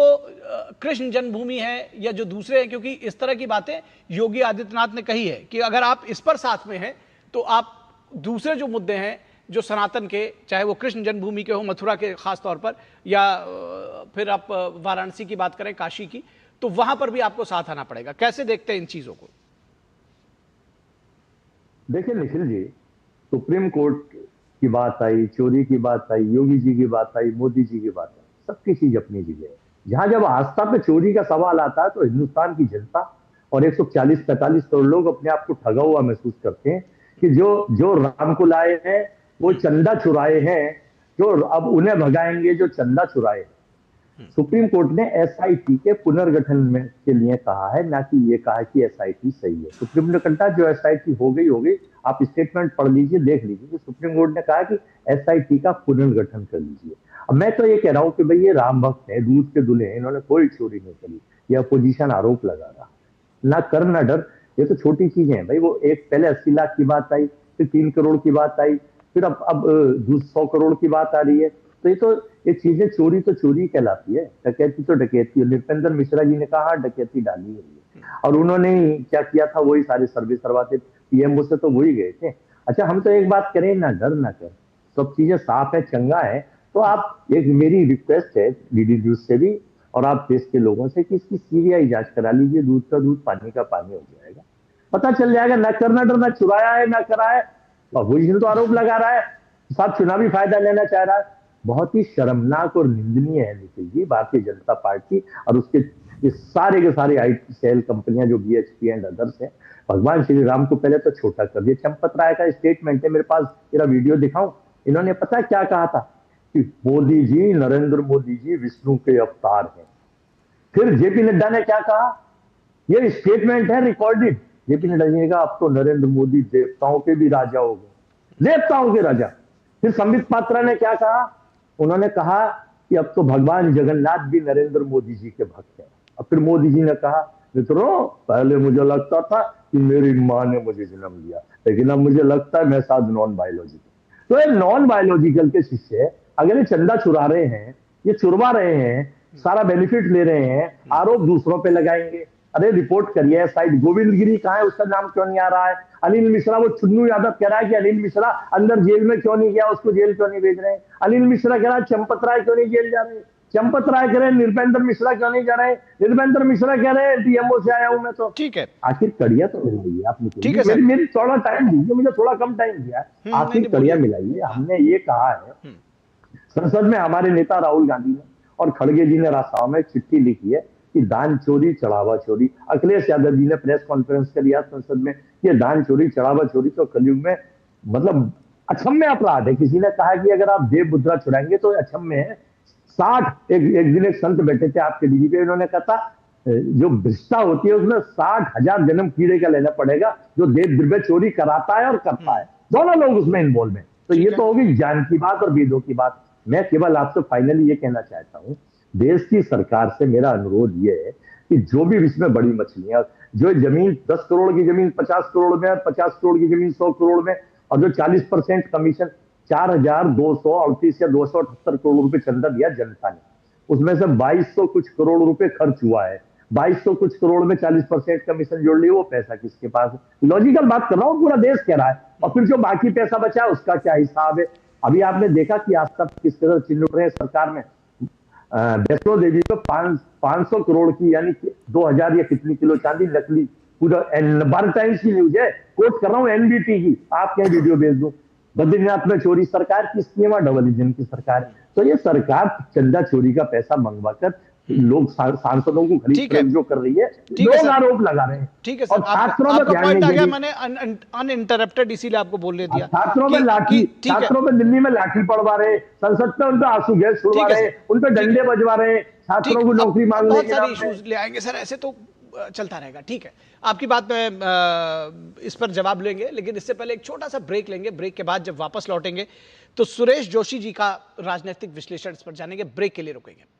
कृष्ण जन्मभूमि है या जो दूसरे हैं, क्योंकि इस तरह की बातें योगी आदित्यनाथ ने कही है कि अगर आप इस पर साथ में हैं तो आप दूसरे जो मुद्दे हैं जो सनातन के, चाहे वो कृष्ण जन्मभूमि के हो, मथुरा के खास तौर पर, या फिर आप वाराणसी की बात करें, काशी की, तो वहां पर भी आपको साथ आना पड़ेगा। कैसे देखते हैं इन चीजों को? देखिए निखिल जी, सुप्रीम कोर्ट की बात आई, चोरी की बात आई, योगी जी की बात आई, मोदी जी की बात आई, सबकी चीज अपनी जगह है। जहां जब आस्था पे चोरी का सवाल आता है तो हिंदुस्तान की जनता और 140-45 करोड़ लोग अपने आप को ठगा हुआ महसूस करते हैं कि जो राम को लाए हैं वो चंदा चुराए हैं, जो अब उन्हें भगाएंगे जो चंदा चुराए हैं। सुप्रीम कोर्ट ने एसआईटी के पुनर्गठन में के लिए कहा है, ना कि ये कहा कि एसआईटी सही है। सुप्रीम ने कहा जो एसआईटी हो गई, आप स्टेटमेंट पढ़ लीजिए, देख लीजिए कि सुप्रीम कोर्ट ने कहा कि एसआईटी का पुनर्गठन कर लीजिए। अब मैं तो ये कह रहा हूं कि भाई ये राम भक्त है, दूध के दूल्हे हैं, इन्होंने कोई चोरी नहीं करी, ये अपोजिशन आरोप लगा रहा, ना कर ना डर, ये तो छोटी चीजें हैं भाई। वो एक पहले 80 लाख की बात आई, फिर 3 करोड़ की बात आई, फिर अब 100 करोड़ की बात आ रही है। तो ये चीजें चोरी तो चोरी कहलाती है, डकैती तो डकैती है। नृपेंद्र मिश्रा जी ने कहा डकैती डाली हुई है, और उन्होंने क्या किया था, वही सारे सर्वे करवाते, पीएमओ से तो वही गए थे। अच्छा, हम तो एक बात करें, ना डर ना कर, सब चीजें साफ है, चंगा है। तो आप, एक मेरी रिक्वेस्ट है डीडी न्यूज से भी और आप देश के लोगों से कि इसकी सीबीआई जांच करा लीजिए। दूध का दूध, पानी का पानी हो जाएगा, पता चल जाएगा। ना करना डर, ना चुराया है ना करा है, अपोजिशन तो आरोप लगा रहा है, साथ चुनावी फायदा लेना चाह रहा है। बहुत ही शर्मनाक और निंदनीय है निखिल जी, भारतीय जनता पार्टी और उसके ये सारे के सारे आईटी सेल कंपनियां जो बीएचपी एंड अदर्स हैं। भगवान श्री राम को पहले तो छोटा कर दिया। चंपत राय का स्टेटमेंट है मेरे पास, मेरा वीडियो दिखाऊं। इन्होंने पता है क्या कहा था कि मोदी जी, नरेंद्र मोदी जी विष्णु के अवतार हैं। फिर जेपी नड्डा ने क्या कहा, ये स्टेटमेंट है रिकॉर्डेड। जेपी नड्डा जी ने कहा अब तो नरेंद्र मोदी देवताओं के भी राजा हो गए, देवताओं के राजा। फिर संबित पात्रा ने क्या कहा, उन्होंने कहा कि अब तो भगवान जगन्नाथ भी नरेंद्र मोदी जी के भक्त हैं। और फिर मोदी जी ने कहा, मित्रों पहले मुझे लगता था कि मेरी मां ने मुझे जन्म दिया, लेकिन अब मुझे लगता है मैं शायद नॉन बायोलॉजिकल। तो ये नॉन बायोलॉजिकल के शिष्य अगर ये चंदा चुरा रहे हैं, ये चुरवा रहे हैं, सारा बेनिफिट ले रहे हैं, आरोप दूसरों पे लगाएंगे। अरे रिपोर्ट करिए, साइड गोविंद गिरी कहाँ है, उसका नाम क्यों नहीं आ रहा है? अनिल मिश्रा, वो चुन्नू यादव कह रहा है कि अनिल मिश्रा अंदर जेल में क्यों नहीं गया, उसको जेल क्यों नहीं भेज रहे हैं? अनिल मिश्रा कह रहा है चंपत राय क्यों नहीं जेल जा रहे? चंपत राय कह रहे हैं नृपेंद्र मिश्रा क्यों नहीं जा रहे? नृपेंद्र मिश्रा कह रहे हैं पीएमओ से आया हूं मैं। तो ठीक है, आखिर कड़िया तो मिल रही है आपने, ठीक है सर, मेरी थोड़ा टाइम दीजिए, मुझे थोड़ा कम टाइम दिया, आखिर कड़िया मिलाइए। हमने ये कहा है, संसद में हमारे नेता राहुल गांधी ने और खड़गे जी ने राजसभा में चिट्ठी लिखी है कि दान चोरी, चढ़ावा चोरी। अखिलेश यादव जी ने प्रेस कॉन्फ्रेंस कर लिया संसद में, ये दान चोरी, चढ़ावा चोरी तो कलयुग में मतलब अक्षम्य अपराध है। किसी ने कहा कि अगर आप देव मुद्रा चुराएंगे तो अक्षम्य है। 60 एक दिन एक संत बैठे थे आपके टीवी पे, उन्होंने कहा था जो भ्रष्टा होती है उसमें 60,000 जन्म कीड़े का लेना पड़ेगा जो देव द्रव्य चोरी कराता है और करता है, दोनों लोग उसमें इन्वॉल्व है। तो ये तो होगी जान की बात और वेदों की बात। मैं केवल आपसे फाइनली ये कहना चाहता हूं, देश की सरकार से मेरा अनुरोध ये है कि जो भी इसमें बड़ी मछलियां, जो जमीन 10 करोड़ की जमीन 50 करोड़ में, 50 करोड़ की जमीन 100 करोड़ में, और जो 40% कमीशन 4,238 या 278 करोड़ रुपए चंदा दिया जनता ने, उसमें से 2200 कुछ करोड़ रुपए खर्च हुआ है। 2200 कुछ करोड़ में 40% कमीशन जोड़ ली, वो पैसा किसके पास है? लॉजिकल बात कर रहा हूँ, पूरा देश कह रहा है। और फिर जो बाकी पैसा बचा है उसका क्या हिसाब है? अभी आपने देखा कि आज तक किस तरह चिन्ह उठ रहे हैं सरकार में। वैष्णो देवी तो 500 करोड़ की यानी 2000 या कितनी किलो चांदी नकली, पूरा 12 टाइम्स की न्यूज है, कोट कर रहा हूं एनडीटी की, आप कहीं वीडियो भेज दो। बद्रीनाथ में चोरी, सरकार किसकी है? वहां डबल इंजन की सरकार है। तो ये सरकार चंदा चोरी का पैसा मंगवाकर लोग सांसदों को खरीद जो कर रही है, लोग आरोप लगा रहे हैं। ठीक है सर, छात्रों में पॉइंट आ गया, मैंने अनइंटरप्टेड इसीलिए आपको बोलने दिया। छात्रों में लाठी, छात्रों में दिल्ली में लाठी पड़वा रहे, संसद में उन पे आंसू गैस छुड़वा रहे, उन पे डंडे बजवा रहे, छात्रों को नौकरी मांगने बहुत सारे इश्यूज ले आएंगे सर, ऐसे तो चलता रहेगा। ठीक है, आपकी बात में इस पर जवाब लेंगे, लेकिन इससे पहले एक छोटा सा ब्रेक लेंगे। ब्रेक के बाद जब वापस लौटेंगे तो सुरेश जोशी जी का राजनीतिक विश्लेषण इस पर जानेंगे। ब्रेक के लिए रुकेंगे।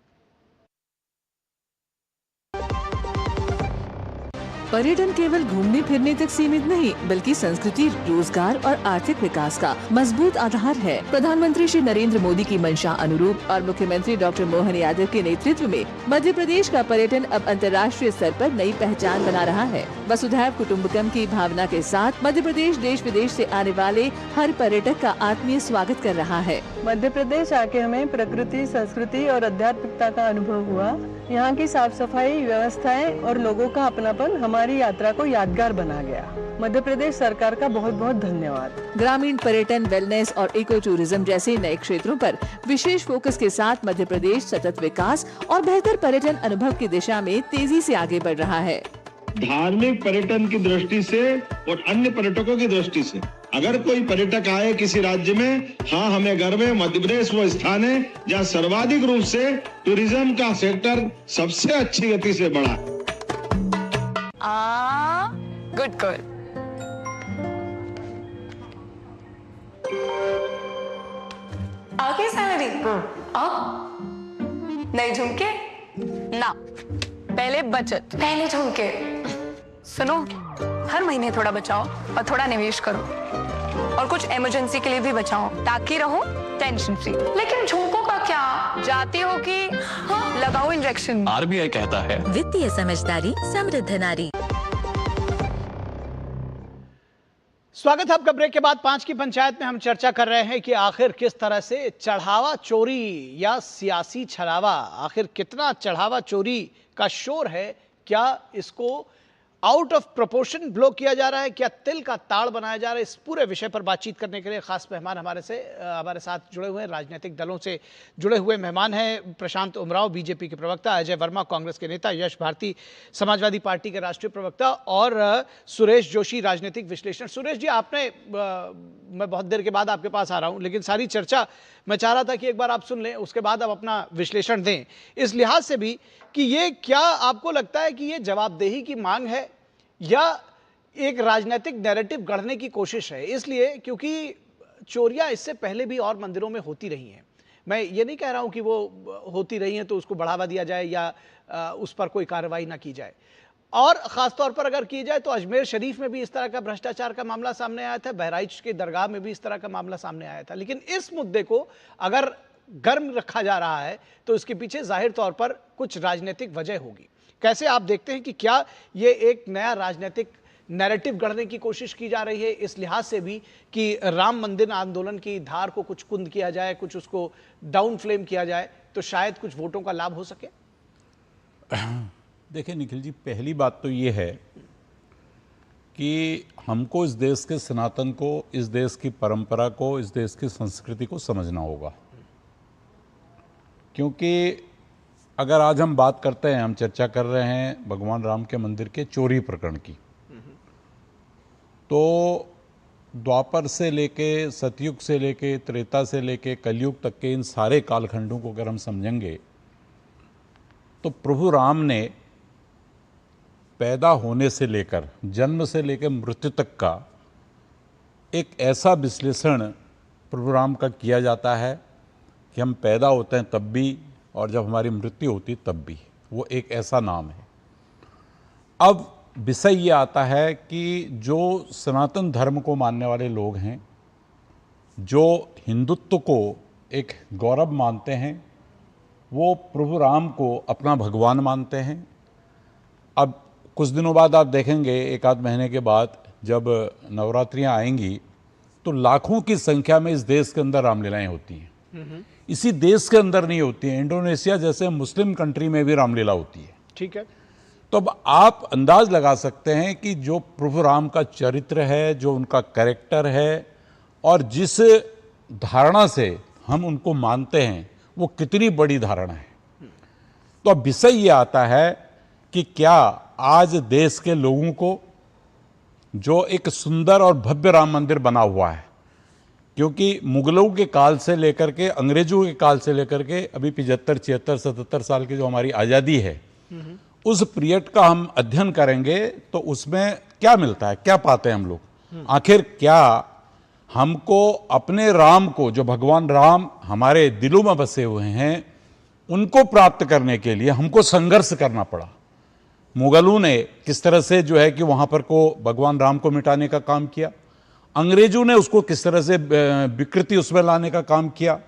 पर्यटन केवल घूमने फिरने तक सीमित नहीं, बल्कि संस्कृति, रोजगार और आर्थिक विकास का मजबूत आधार है। प्रधानमंत्री श्री नरेंद्र मोदी की मंशा अनुरूप और मुख्यमंत्री डॉक्टर मोहन यादव के नेतृत्व में मध्य प्रदेश का पर्यटन अब अंतर्राष्ट्रीय स्तर पर नई पहचान बना रहा है। वसुधैव कुटुम्बकम की भावना के साथ मध्य प्रदेश देश विदेश से आने वाले हर पर्यटक का आत्मीय स्वागत कर रहा है। मध्य प्रदेश आके हमें प्रकृति, संस्कृति और आध्यात्मिकता का अनुभव हुआ। यहाँ की साफ सफाई, व्यवस्थाएं और लोगों का अपनापन हमारी यात्रा को यादगार बना गया। मध्य प्रदेश सरकार का बहुत बहुत धन्यवाद। ग्रामीण पर्यटन, वेलनेस और इको टूरिज्म जैसे नए क्षेत्रों पर विशेष फोकस के साथ मध्य प्रदेश सतत विकास और बेहतर पर्यटन अनुभव की दिशा में तेजी से आगे बढ़ रहा है। धार्मिक पर्यटन की दृष्टि से और अन्य पर्यटकों की दृष्टि से अगर कोई पर्यटक आए किसी राज्य में, हाँ हमें गर्व है मध्य प्रदेश वो स्थान है जहाँ सर्वाधिक रूप से टूरिज्म का सेक्टर सबसे अच्छी गति से बढ़ा। Good girl. आगे सैलरी नहीं झुमके ना, पहले बचत, पहले झुमके। सुनो, हर महीने थोड़ा बचाओ और थोड़ा निवेश करो और कुछ इमरजेंसी के लिए भी बचाओ ताकि रहो टेंशन फ्री। लेकिन झुमकों का क्या, जाती हो कि लगाओ इंजेक्शन। आरबीआई कहता है वित्तीय समझदारी समृद्ध नारी। स्वागत है आपका ब्रेक के बाद। 5 की पंचायत में हम चर्चा कर रहे हैं कि आखिर किस तरह से चढ़ावा चोरी या सियासी छलावा, आखिर कितना चढ़ावा चोरी का शोर है, क्या इसको आउट ऑफ प्रोपोर्शन ब्लो किया जा रहा है, क्या तिल का ताड़ बनाया जा रहा है। इस पूरे विषय पर बातचीत करने के लिए खास मेहमान हमारे साथ जुड़े हुए हैं। राजनीतिक दलों से जुड़े हुए मेहमान हैं प्रशांत उमराव, बीजेपी के प्रवक्ता, अजय वर्मा, कांग्रेस के नेता, यश भारती, समाजवादी पार्टी के राष्ट्रीय प्रवक्ता, और सुरेश जोशी, राजनीतिक विश्लेषण। सुरेश जी, मैं बहुत देर के बाद आपके पास आ रहा हूं, लेकिन सारी चर्चा मैं चाह रहा था कि एक बार आप सुन लें, उसके बाद आप अपना विश्लेषण दें, इस लिहाज से भी कि ये क्या आपको लगता है कि ये जवाबदेही की मांग है या एक राजनीतिक नैरेटिव गढ़ने की कोशिश है। इसलिए क्योंकि चोरियां इससे पहले भी और मंदिरों में होती रही हैं। मैं ये नहीं कह रहा हूं कि वो होती रही हैं तो उसको बढ़ावा दिया जाए या उस पर कोई कार्रवाई ना की जाए, और ख़ासतौर पर अगर की जाए तो अजमेर शरीफ में भी इस तरह का भ्रष्टाचार का मामला सामने आया था, बहराइच के दरगाह में भी इस तरह का मामला सामने आया था। लेकिन इस मुद्दे को अगर गर्म रखा जा रहा है तो इसके पीछे जाहिर तौर पर कुछ राजनीतिक वजह होगी। कैसे आप देखते हैं कि क्या ये एक नया राजनीतिक नैरेटिव गढ़ने की कोशिश की जा रही है, इस लिहाज से भी कि राम मंदिर आंदोलन की धार को कुछ कुंद किया जाए, कुछ उसको डाउन फ्लेम किया जाए तो शायद कुछ वोटों का लाभ हो सके? देखिए निखिल जी, पहली बात तो ये है कि हमको इस देश के सनातन को, इस देश की परंपरा को, इस देश की संस्कृति को समझना होगा। क्योंकि अगर आज हम बात करते हैं, हम चर्चा कर रहे हैं भगवान राम के मंदिर के चोरी प्रकरण की, तो द्वापर से लेके, सतयुग से लेके, त्रेता से लेके कलयुग तक के इन सारे कालखंडों को अगर हम समझेंगे तो प्रभु राम ने पैदा होने से लेकर, जन्म से लेकर मृत्यु तक का एक ऐसा विश्लेषण प्रभु राम का किया जाता है कि हम पैदा होते हैं तब भी और जब हमारी मृत्यु होती तब भी। वो एक ऐसा नाम है। अब विषय ये आता है कि जो सनातन धर्म को मानने वाले लोग हैं, जो हिंदुत्व को एक गौरव मानते हैं, वो प्रभु राम को अपना भगवान मानते हैं। अब कुछ दिनों बाद आप देखेंगे, एक आध महीने के बाद जब नवरात्रियां आएंगी तो लाखों की संख्या में इस देश के अंदर रामलीलाएं होती हैं। इसी देश के अंदर नहीं होती है, इंडोनेशिया जैसे मुस्लिम कंट्री में भी रामलीला होती है। ठीक है। तो अब आप अंदाज लगा सकते हैं कि जो प्रभु राम का चरित्र है, जो उनका कैरेक्टर है और जिस धारणा से हम उनको मानते हैं, वो कितनी बड़ी धारणा है। तो अब विषय ये आता है कि क्या आज देश के लोगों को जो एक सुंदर और भव्य राम मंदिर बना हुआ है, क्योंकि मुगलों के काल से लेकर के, अंग्रेजों के काल से लेकर के अभी 75, 76, 77 साल की जो हमारी आज़ादी है, उस पीरियड का हम अध्ययन करेंगे तो उसमें क्या मिलता है, क्या पाते हैं हम लोग। आखिर क्या हमको अपने राम को, जो भगवान राम हमारे दिलों में बसे हुए हैं, उनको प्राप्त करने के लिए हमको संघर्ष करना पड़ा। मुगलों ने किस तरह से जो है कि वहां पर को भगवान राम को मिटाने का काम किया, अंग्रेजों ने उसको किस तरह से विकृति उसमें लाने का काम किया।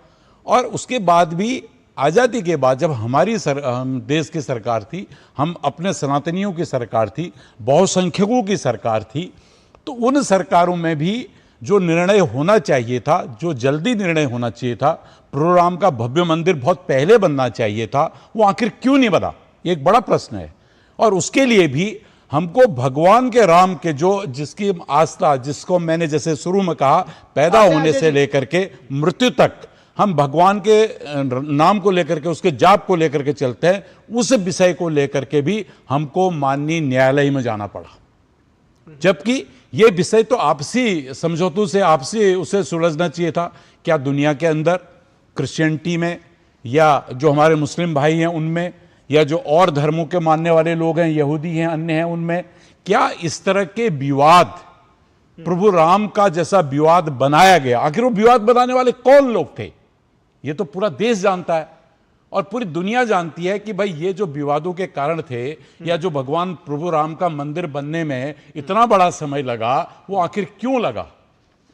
और उसके बाद भी आज़ादी के बाद जब हमारी देश की सरकार थी, हम अपने सनातनियों की सरकार थी, बहुसंख्यकों की सरकार थी, तो उन सरकारों में भी जो निर्णय होना चाहिए था, जो जल्दी निर्णय होना चाहिए था, प्रभु राम का भव्य मंदिर बहुत पहले बनना चाहिए था, वो आखिर क्यों नहीं बना, ये एक बड़ा प्रश्न है। और उसके लिए भी हमको भगवान के राम के जो जिसकी आस्था, जिसको मैंने जैसे शुरू में कहा, पैदा होने से लेकर के मृत्यु तक हम भगवान के नाम को लेकर के, उसके जाप को लेकर के चलते हैं, उस विषय को लेकर के भी हमको माननीय न्यायालय में जाना पड़ा। जबकि ये विषय तो आपसी समझौतों से, आपसी उसे सुलझना चाहिए था। क्या दुनिया के अंदर क्रिश्चियनिटी में, या जो हमारे मुस्लिम भाई हैं उनमें, या जो और धर्मों के मानने वाले लोग हैं, यहूदी हैं, अन्य हैं, उनमें क्या इस तरह के विवाद प्रभु राम का जैसा विवाद बनाया गया? आखिर वो विवाद बनाने वाले कौन लोग थे? ये तो पूरा देश जानता है और पूरी दुनिया जानती है कि भाई ये जो विवादों के कारण थे, या जो भगवान प्रभु राम का मंदिर बनने में इतना बड़ा समय लगा, वो आखिर क्यों लगा?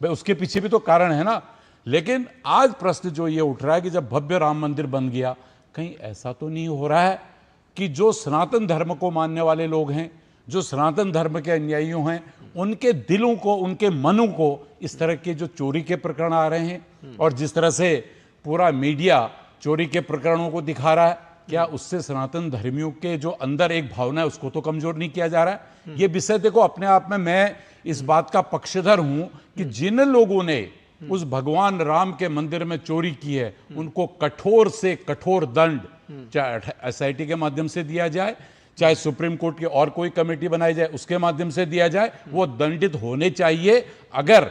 भाई उसके पीछे भी तो कारण है ना। लेकिन आज प्रश्न जो ये उठ रहा है कि जब भव्य राम मंदिर बन गया, कहीं ऐसा तो नहीं हो रहा है कि जो सनातन धर्म को मानने वाले लोग हैं, जो सनातन धर्म के अनुयायियों हैं, उनके दिलों को, उनके मनों को इस तरह के जो चोरी के प्रकरण आ रहे हैं, और जिस तरह से पूरा मीडिया चोरी के प्रकरणों को दिखा रहा है, क्या उससे सनातन धर्मियों के जो अंदर एक भावना है उसको तो कमजोर नहीं किया जा रहा है? ये विषय देखो अपने आप में, मैं इस बात का पक्षधर हूं कि जिन लोगों ने उस भगवान राम के मंदिर में चोरी की है, उनको कठोर से कठोर दंड, चाहे SIT के माध्यम से दिया जाए, चाहे सुप्रीम कोर्ट की और कोई कमेटी बनाई जाए उसके माध्यम से दिया जाए, वो दंडित होने चाहिए। अगर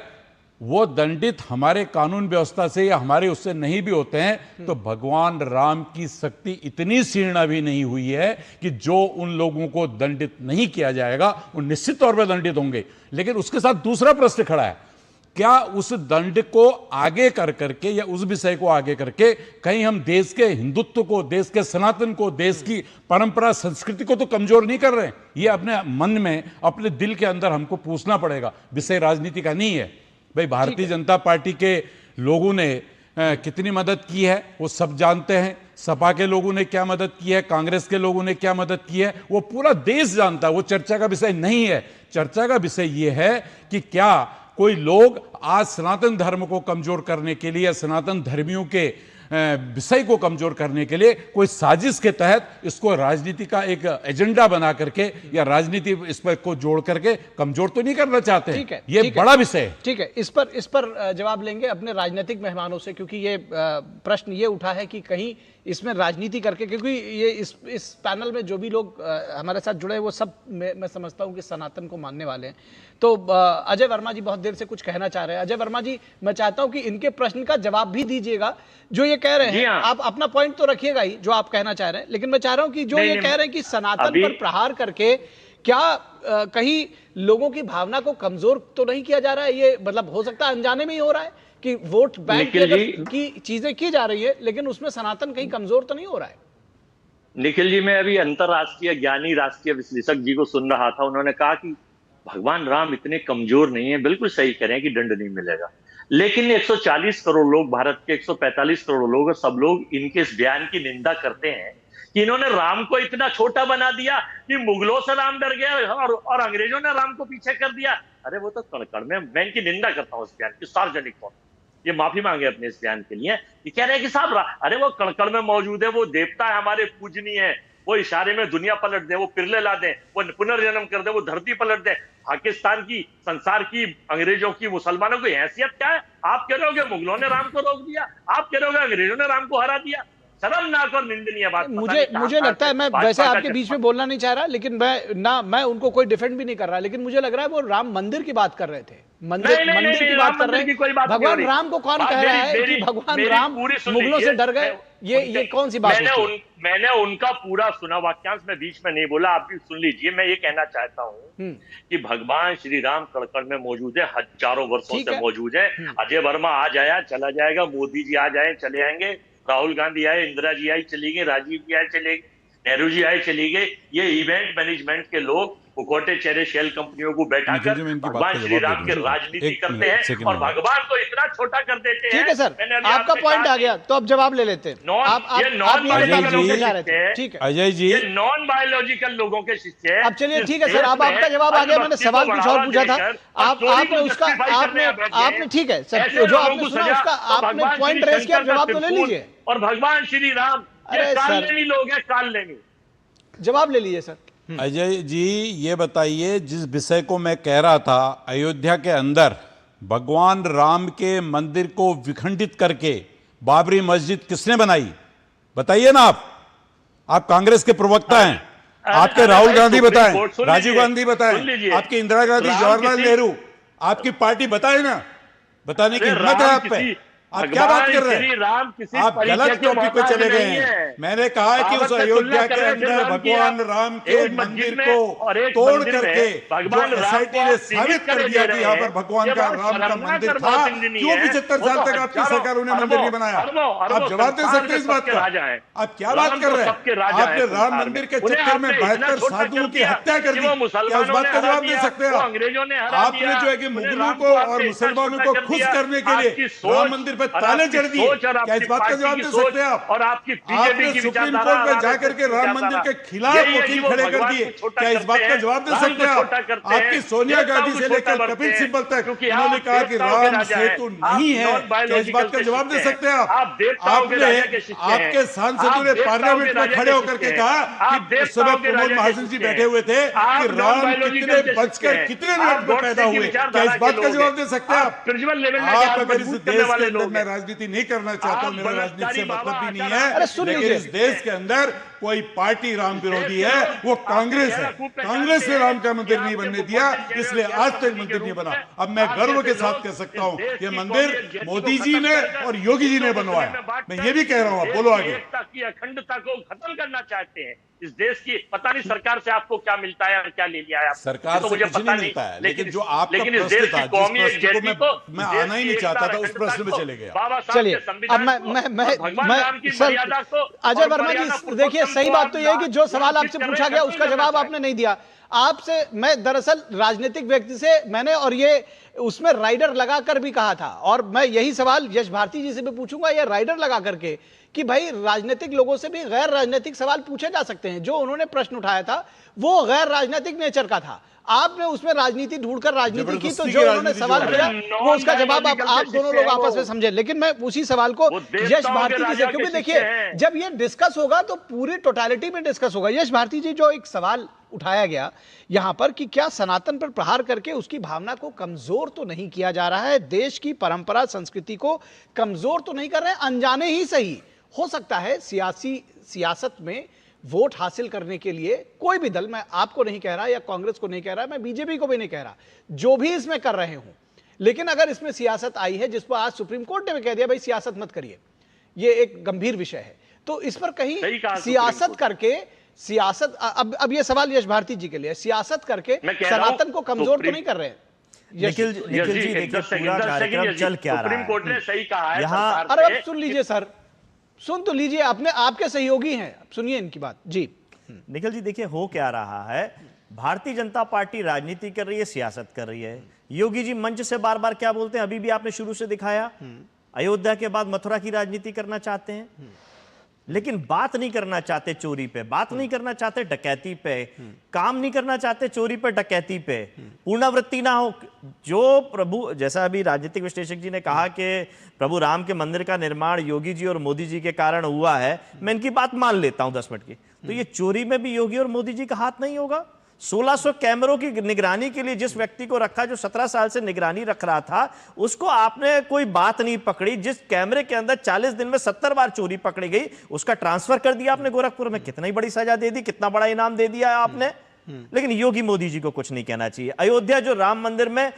वो दंडित हमारे कानून व्यवस्था से या हमारे उससे नहीं भी होते हैं, तो भगवान राम की शक्ति इतनी क्षीण भी नहीं हुई है कि जो उन लोगों को दंडित नहीं किया जाएगा वो निश्चित तौर पर दंडित होंगे। लेकिन उसके साथ दूसरा प्रश्न खड़ा है, क्या उस दंड को आगे कर करके, या उस विषय को आगे करके कहीं हम देश के हिंदुत्व को, देश के सनातन को, देश की परंपरा संस्कृति को तो कमजोर नहीं कर रहे हैं? ये अपने मन में, अपने दिल के अंदर हमको पूछना पड़ेगा। विषय राजनीति का नहीं है। भाई भारतीय जनता पार्टी के लोगों ने कितनी मदद की है वो सब जानते हैं, सपा के लोगों ने क्या मदद की है, कांग्रेस के लोगों ने क्या मदद की है, वो पूरा देश जानता है। वो चर्चा का विषय नहीं है। चर्चा का विषय ये है कि क्या कोई लोग आज सनातन धर्म को कमजोर करने के लिए, सनातन धर्मियों के विषय को कमजोर करने के लिए कोई साजिश के तहत इसको राजनीति का एक एजेंडा बना करके, या राजनीति इस पर को जोड़ करके कमजोर तो नहीं करना चाहते हैं। ये बड़ा विषय है। ठीक है, इस पर जवाब लेंगे अपने राजनीतिक मेहमानों से, क्योंकि ये प्रश्न ये उठा है कि कहीं इसमें राजनीति करके, क्योंकि ये इस पैनल में जो भी लोग हमारे साथ जुड़े हैं वो सब मैं समझता हूं कि सनातन को मानने वाले हैं। तो अजय वर्मा जी बहुत देर से कुछ कहना चाह रहे हैं। अजय वर्मा जी, मैं चाहता हूं कि इनके प्रश्न का जवाब भी दीजिएगा। जो ये कह रहे हैं, आप अपना पॉइंट तो रखिएगा ही जो आप कहना चाह रहे हैं, लेकिन मैं चाह रहा हूं कि जो ये कह रहे हैं कि सनातन पर प्रहार करके क्या कहीं लोगों की भावना को कमजोर तो नहीं किया जा रहा है? ये मतलब हो सकता है अनजाने में ही हो रहा है कि वोट बैंक की चीजें की जा रही है, लेकिन उसमें सनातन कहीं कमजोर तो नहीं हो रहा है? निखिल जी, मैं अभी अंतरराष्ट्रीय ज्ञानी राष्ट्रीय विश्लेषक जी को सुन रहा था। उन्होंने कहा कि भगवान राम इतने कमजोर नहीं है। बिल्कुल सही कह रहे हैं कि दंड नहीं मिलेगा, लेकिन 140 करोड़ लोग, भारत के 145 करोड़ लोग, सब लोग इनके इस बयान की निंदा करते हैं कि इन्होंने राम को इतना छोटा बना दिया कि मुगलों से राम डर गया और अंग्रेजों ने राम को पीछे कर दिया। अरे वो तो कण-कण में, मैं इनकी निंदा करता हूं इस बयान की, सार्वजनिक तौर पर ये माफी मांगे अपने इस बयान के लिए। ये कह रहे हैं कि साहब, अरे वो कण-कण में मौजूद है, वो देवता है, हमारे पूजनीय है, वो इशारे में दुनिया पलट दे, वो पिरले ला दे, वो पुनर्जन्म कर दे, वो धरती पलट दे। पाकिस्तान की, संसार की, अंग्रेजों की, मुसलमानों की हैसियत क्या है? आप कह रहे हो कि मुगलों ने राम को रोक दिया, आप कह रहे हो कि अंग्रेजों ने राम को हरा दिया। शर्मनाक और निंदनीय बात। मुझे लगता है, मैं वैसे आपके बीच में बोलना नहीं चाह रहा, लेकिन मैं उनको कोई डिफेंड भी नहीं कर रहा, लेकिन मुझे लग रहा है वो राम मंदिर की बात कर रहे थे। मंदिर की बात कर रहे हैं। भगवान राम को कौन कह रहा है कि भगवान राम मुगलों से डर गए? ये कौन सी बात है? मैंने उनका पूरा सुना, वाक्यांश में बीच में नहीं बोला, आप भी सुन लीजिए। मैं ये कहना चाहता हूँ कि भगवान श्री राम कण-कण में मौजूद है, हजारों वर्षों से मौजूद है। अजय वर्मा आ जाया चला जाएगा, मोदी जी आ जाए चले आएंगे, राहुल गांधी आए, इंदिरा जी आई चली गई, राजीव जी आए चले गए, नेहरू जी आए चली गए, ये इवेंट मैनेजमेंट के लोग मुखौटे चेहरे शेल कंपनियों को बैठाकर भगवान श्री राम के राजनीति करते हैं और भगवान को इतना छोटा कर देते हैं। ठीक है सर, आपका पॉइंट आ गया, तो अब जवाब ले लेते हैं। ठीक है अजय जी, ये नॉन बायोलॉजिकल लोगों के शिष्य है। अब चलिए ठीक है सर, अब आपका जवाब आ गया। मैंने सवाल कुछ और पूछा था, आपने उसका आपने ठीक है सर, जो आपने सुना उसका आपने पॉइंट रेज किया, जवाब तो ले लीजिए। और भगवान श्री राम कालनेमी लोग हैं, कालनेमी। जवाब ले लीजिए सर। अजय जी, ये बताइए, जिस विषय को मैं कह रहा था, अयोध्या के अंदर भगवान राम के मंदिर को विखंडित करके बाबरी मस्जिद किसने बनाई? बताइए ना। आप कांग्रेस के प्रवक्ता हैं, आपके राहुल गांधी बताएं, राजीव गांधी बताएं, आपकी इंदिरा गांधी, जवाहरलाल नेहरू, आपकी पार्टी बताए ना। बताने की हिम्मत है आप पे? आप क्या बात कर रहे हैं? आप गलत टॉपिक पे चले गए हैं। मैंने कहा है कि उस अयोध्या के अंदर भगवान राम के मंदिर को तोड़ करके जो एसआईटी ने साबित कर दिया कि यहाँ पर भगवान का राम का मंदिर था, क्यों 75 साल तक आपकी सरकारों ने मंदिर नहीं बनाया? आप जवाब दे सकते हैं इस बात का? आप क्या बात कर रहे हैं? आपने राम मंदिर के चक्कर में 72 साधुओं की हत्या कर दी, क्या उस बात का जवाब दे सकते हैं आप? आपने जो है कि मुगलों को और मुसलमानों को खुश करने के लिए राम मंदिर ताले जड़ दिए, क्या इस बात का जवाब दे सकते हैं आप? और आपकी बीजेपी की सुप्रीम कोर्ट में जाकर के राम मंदिर के खिलाफ वकील खड़े कर दिए, क्या इस बात का जवाब दे सकते हैं आप? आपकी सोनिया गांधी से लेकर कपिल सिब्बल तक उन्होंने कहा कि राम सेतु नहीं है, क्या इस बात का जवाब दे सकते हैं आप? आपने आपके सांसदों ने पार्लियामेंट में खड़े होकर के कहा कि उस समय प्रमोद महाजन जी बैठे हुए थे कि राम कितने बचकर कितने मिनट में पैदा हुए, क्या इस बात का जवाब दे सकते हैं आप? आप अगर इस देश के अंदर मैं राजनीति नहीं करना चाहता हूं, मेरा राजनीति से मतलब भी नहीं है, लेकिन इस देश के अंदर कोई पार्टी राम विरोधी है, वो कांग्रेस है। कांग्रेस ने राम का मंदिर नहीं बनने दिया, इसलिए आज तक मंदिर नहीं बना। अब मैं गर्व के साथ कह सकता हूं, ये मंदिर मोदी जी ने और योगी जी ने बनवाया। मैं ये भी कह रहा हूं, बोलो आगे। एकता की अखंडता को खत्म करना चाहते हैं इस देश की। पता नहीं सरकार से आपको क्या मिलता है और क्या ले लिया है सरकार से कुछ नहीं मिलता है, लेकिन जो आपका प्रश्न था, जिस प्रश्न को मैं आना ही नहीं चाहता था, उस प्रश्न में चले गया। चलिए, अब मैं सर अजय वर्मा जी, देखिए सही बात तो यह है कि जो सवाल आपसे पूछा गया उसका जवाब आपने नहीं दिया। आपसे मैं दरअसल राजनीतिक व्यक्ति से मैंने और ये उसमें राइडर लगाकर भी कहा था, और मैं यही सवाल यश भारती जी से भी पूछूंगा, ये राइडर लगा करके कि भाई राजनीतिक लोगों से भी गैर राजनीतिक सवाल पूछे जा सकते हैं। जो उन्होंने प्रश्न उठाया था वो गैर राजनीतिक नेचर का था, आपने उसमें राजनीति ढूंढकर राजनीति की, तो जो उन्होंने सवाल किया वो उसका जवाब आप दोनों लोग आपस में समझे। लेकिन मैं उसी सवाल को यश भारती जी से, क्योंकि देखिए जब ये डिस्कस होगा तो पूरी टोटलिटी में डिस्कस होगा। यश भारती जी, जो एक सवाल उठाया गया यहां पर कि क्या सनातन पर प्रहार करके उसकी भावना को कमजोर तो नहीं किया जा रहा है, देश की परंपरा संस्कृति को कमजोर तो नहीं कर रहे हैं, अनजाने ही सही। हो सकता है सियासत में वोट हासिल करने के लिए कोई भी दल, मैं आपको नहीं कह रहा या कांग्रेस को नहीं कह रहा, मैं बीजेपी को भी नहीं कह रहा, जो भी इसमें कर रहे हूं, लेकिन अगर इसमें सियासत आई है, जिस पर आज सुप्रीम कोर्ट ने भी कह दिया भाई सियासत मत करिए, ये एक गंभीर विषय है, तो इस पर कहीं सियासत करके अब ये सवाल यश भारती जी के लिए, सियासत करके सनातन को कमजोर तो नहीं कर रहे हैं? निखिल जी, देखिए पूरा कार्यक्रम चल क्या रहा है, सुप्रीम कोर्ट ने सही कहा है यहाँ। अरे अब सुन लीजिए सर, सुन तो लीजिए, अपने आपके सहयोगी हैं, सुनिए इनकी बात जी। निखिल जी, देखिए हो क्या रहा है, भारतीय जनता पार्टी राजनीति कर रही है, सियासत कर रही है। योगी जी मंच से बार बार क्या बोलते हैं, अभी भी आपने शुरू से दिखाया, अयोध्या के बाद मथुरा की राजनीति करना चाहते हैं, लेकिन बात नहीं करना चाहते चोरी पे, बात नहीं करना चाहते डकैती पे, काम नहीं करना चाहते चोरी पे डकैती पे, पुनरावृत्ति ना हो। जो प्रभु, जैसा अभी राजनीतिक विश्लेषक जी ने कहा कि प्रभु राम के मंदिर का निर्माण योगी जी और मोदी जी के कारण हुआ है, मैं इनकी बात मान लेता हूं 10 मिनट की, तो ये चोरी में भी योगी और मोदी जी का हाथ नहीं होगा? 1600 कैमरों की निगरानी के लिए जिस व्यक्ति को रखा, जो 17 साल से निगरानी रख रहा था, उसको आपने कोई बात नहीं पकड़ी। जिस कैमरे के अंदर 40 दिन में 70 बार चोरी पकड़ी गई, उसका ट्रांसफर कर दिया आपने गोरखपुर में, कितनी बड़ी सजा दे दी, कितना बड़ा इनाम दे दिया आपने। लेकिन योगी मोदी जी को कुछ नहीं कहना चाहिए। अयोध्या जो राम मंदिर में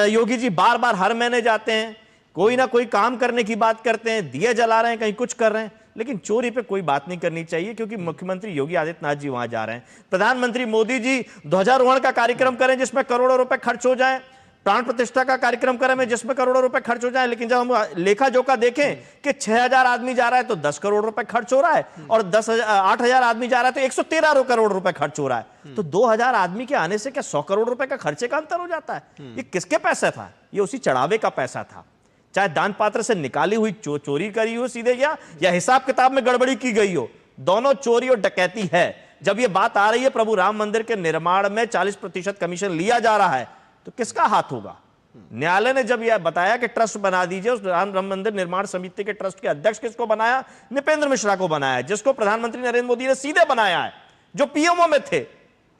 योगी जी बार बार हर महीने जाते हैं, कोई ना कोई काम करने की बात करते हैं, दिए जला रहे हैं, कहीं कुछ कर रहे हैं, लेकिन चोरी पे कोई बात नहीं करनी चाहिए, क्योंकि मुख्यमंत्री योगी आदित्यनाथ जी वहां जा रहे हैं। प्रधानमंत्री मोदी जी ध्वजारोहण का कार्यक्रम करें जिसमें करोड़ों रुपए खर्च हो जाएं, प्राण प्रतिष्ठा का कार्यक्रम करें में जिसमें करोड़ों रुपए खर्च हो जाए, लेकिन जब हम लेखा जोखा देखें कि 6,000 आदमी जा रहा है तो 10 करोड़ रुपए खर्च हो रहा है, और 8,000 आदमी जा रहा है तो 113 करोड़ रुपए खर्च हो रहा है। तो 2,000 आदमी के आने से क्या 100 करोड़ रुपए का खर्चे का अंतर हो जाता है? ये किसके पैसा था? ये उसी चढ़ावे का पैसा था। चाहे दान पात्र से निकाली हुई चोरी करी हो सीधे गया, या हिसाब किताब में गड़बड़ी की गई हो, दोनों चोरी और डकैती है। जब ये बात आ रही है प्रभु राम मंदिर के निर्माण में 40% कमीशन लिया जा रहा है, तो किसका हाथ होगा? न्यायालय ने जब यह बताया कि ट्रस्ट बना दीजिए, उस राम मंदिर निर्माण समिति के ट्रस्ट के अध्यक्ष किसको बनाया? नृपेंद्र मिश्रा को बनाया, जिसको प्रधानमंत्री नरेंद्र मोदी ने सीधे बनाया है, जो पीएमओ में थे,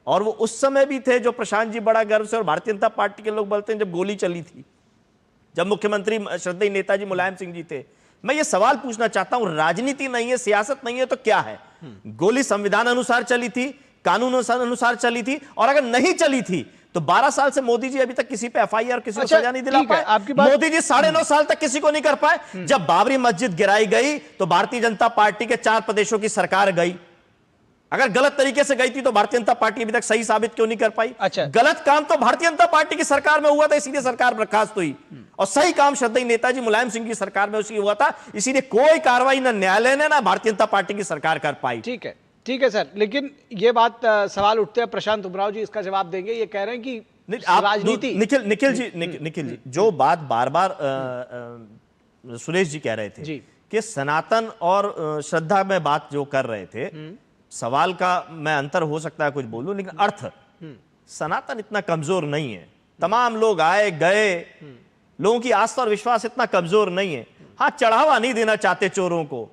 और वो उस समय भी थे जो प्रशांत जी बड़ा गर्व से और भारतीय जनता पार्टी के लोग बोलते हैं जब गोली चली थी, जब मुख्यमंत्री श्रद्धेय नेताजी मुलायम सिंह जी थे। मैं ये सवाल पूछना चाहता हूं, राजनीति नहीं है, सियासत नहीं है, तो क्या है? गोली संविधान अनुसार चली थी, कानून अनुसार चली थी, और अगर नहीं चली थी तो 12 साल से मोदी जी अभी तक किसी पे एफआईआर, किसी को सजा नहीं दिला पाए। मोदी जी 9.5 साल तक किसी को नहीं कर पाए। जब बाबरी मस्जिद गिराई गई तो भारतीय जनता पार्टी के 4 प्रदेशों की सरकार गई। अगर गलत तरीके से गई थी तो भारतीय जनता पार्टी अभी तक सही साबित क्यों नहीं कर पाई? गलत काम तो भारतीय जनता पार्टी की सरकार में हुआ था, इसीलिए सरकार बर्खास्त हुई, और सही काम श्रद्धेय नेताजी मुलायम सिंह की सरकार में हुआ था, इसीलिए कोई कार्रवाई ना न्यायालय ने ना भारतीय जनता पार्टी की सरकार कर पाई। ठीक है सर, लेकिन ये बात सवाल उठते हैं, प्रशांत उमराव जी इसका जवाब देंगे। ये कह रहे हैं कि राजनीति। निखिल जी, जो बात बार बार सुरेश जी कह रहे थे कि सनातन और श्रद्धा में बात जो कर रहे थे, सवाल का मैं अंतर हो सकता है कुछ बोलूं, लेकिन अर्थ, सनातन इतना कमजोर नहीं है। तमाम लोग आए गए, लोगों की आस्था और विश्वास इतना कमजोर नहीं है। हाँ, चढ़ावा नहीं देना चाहते चोरों को।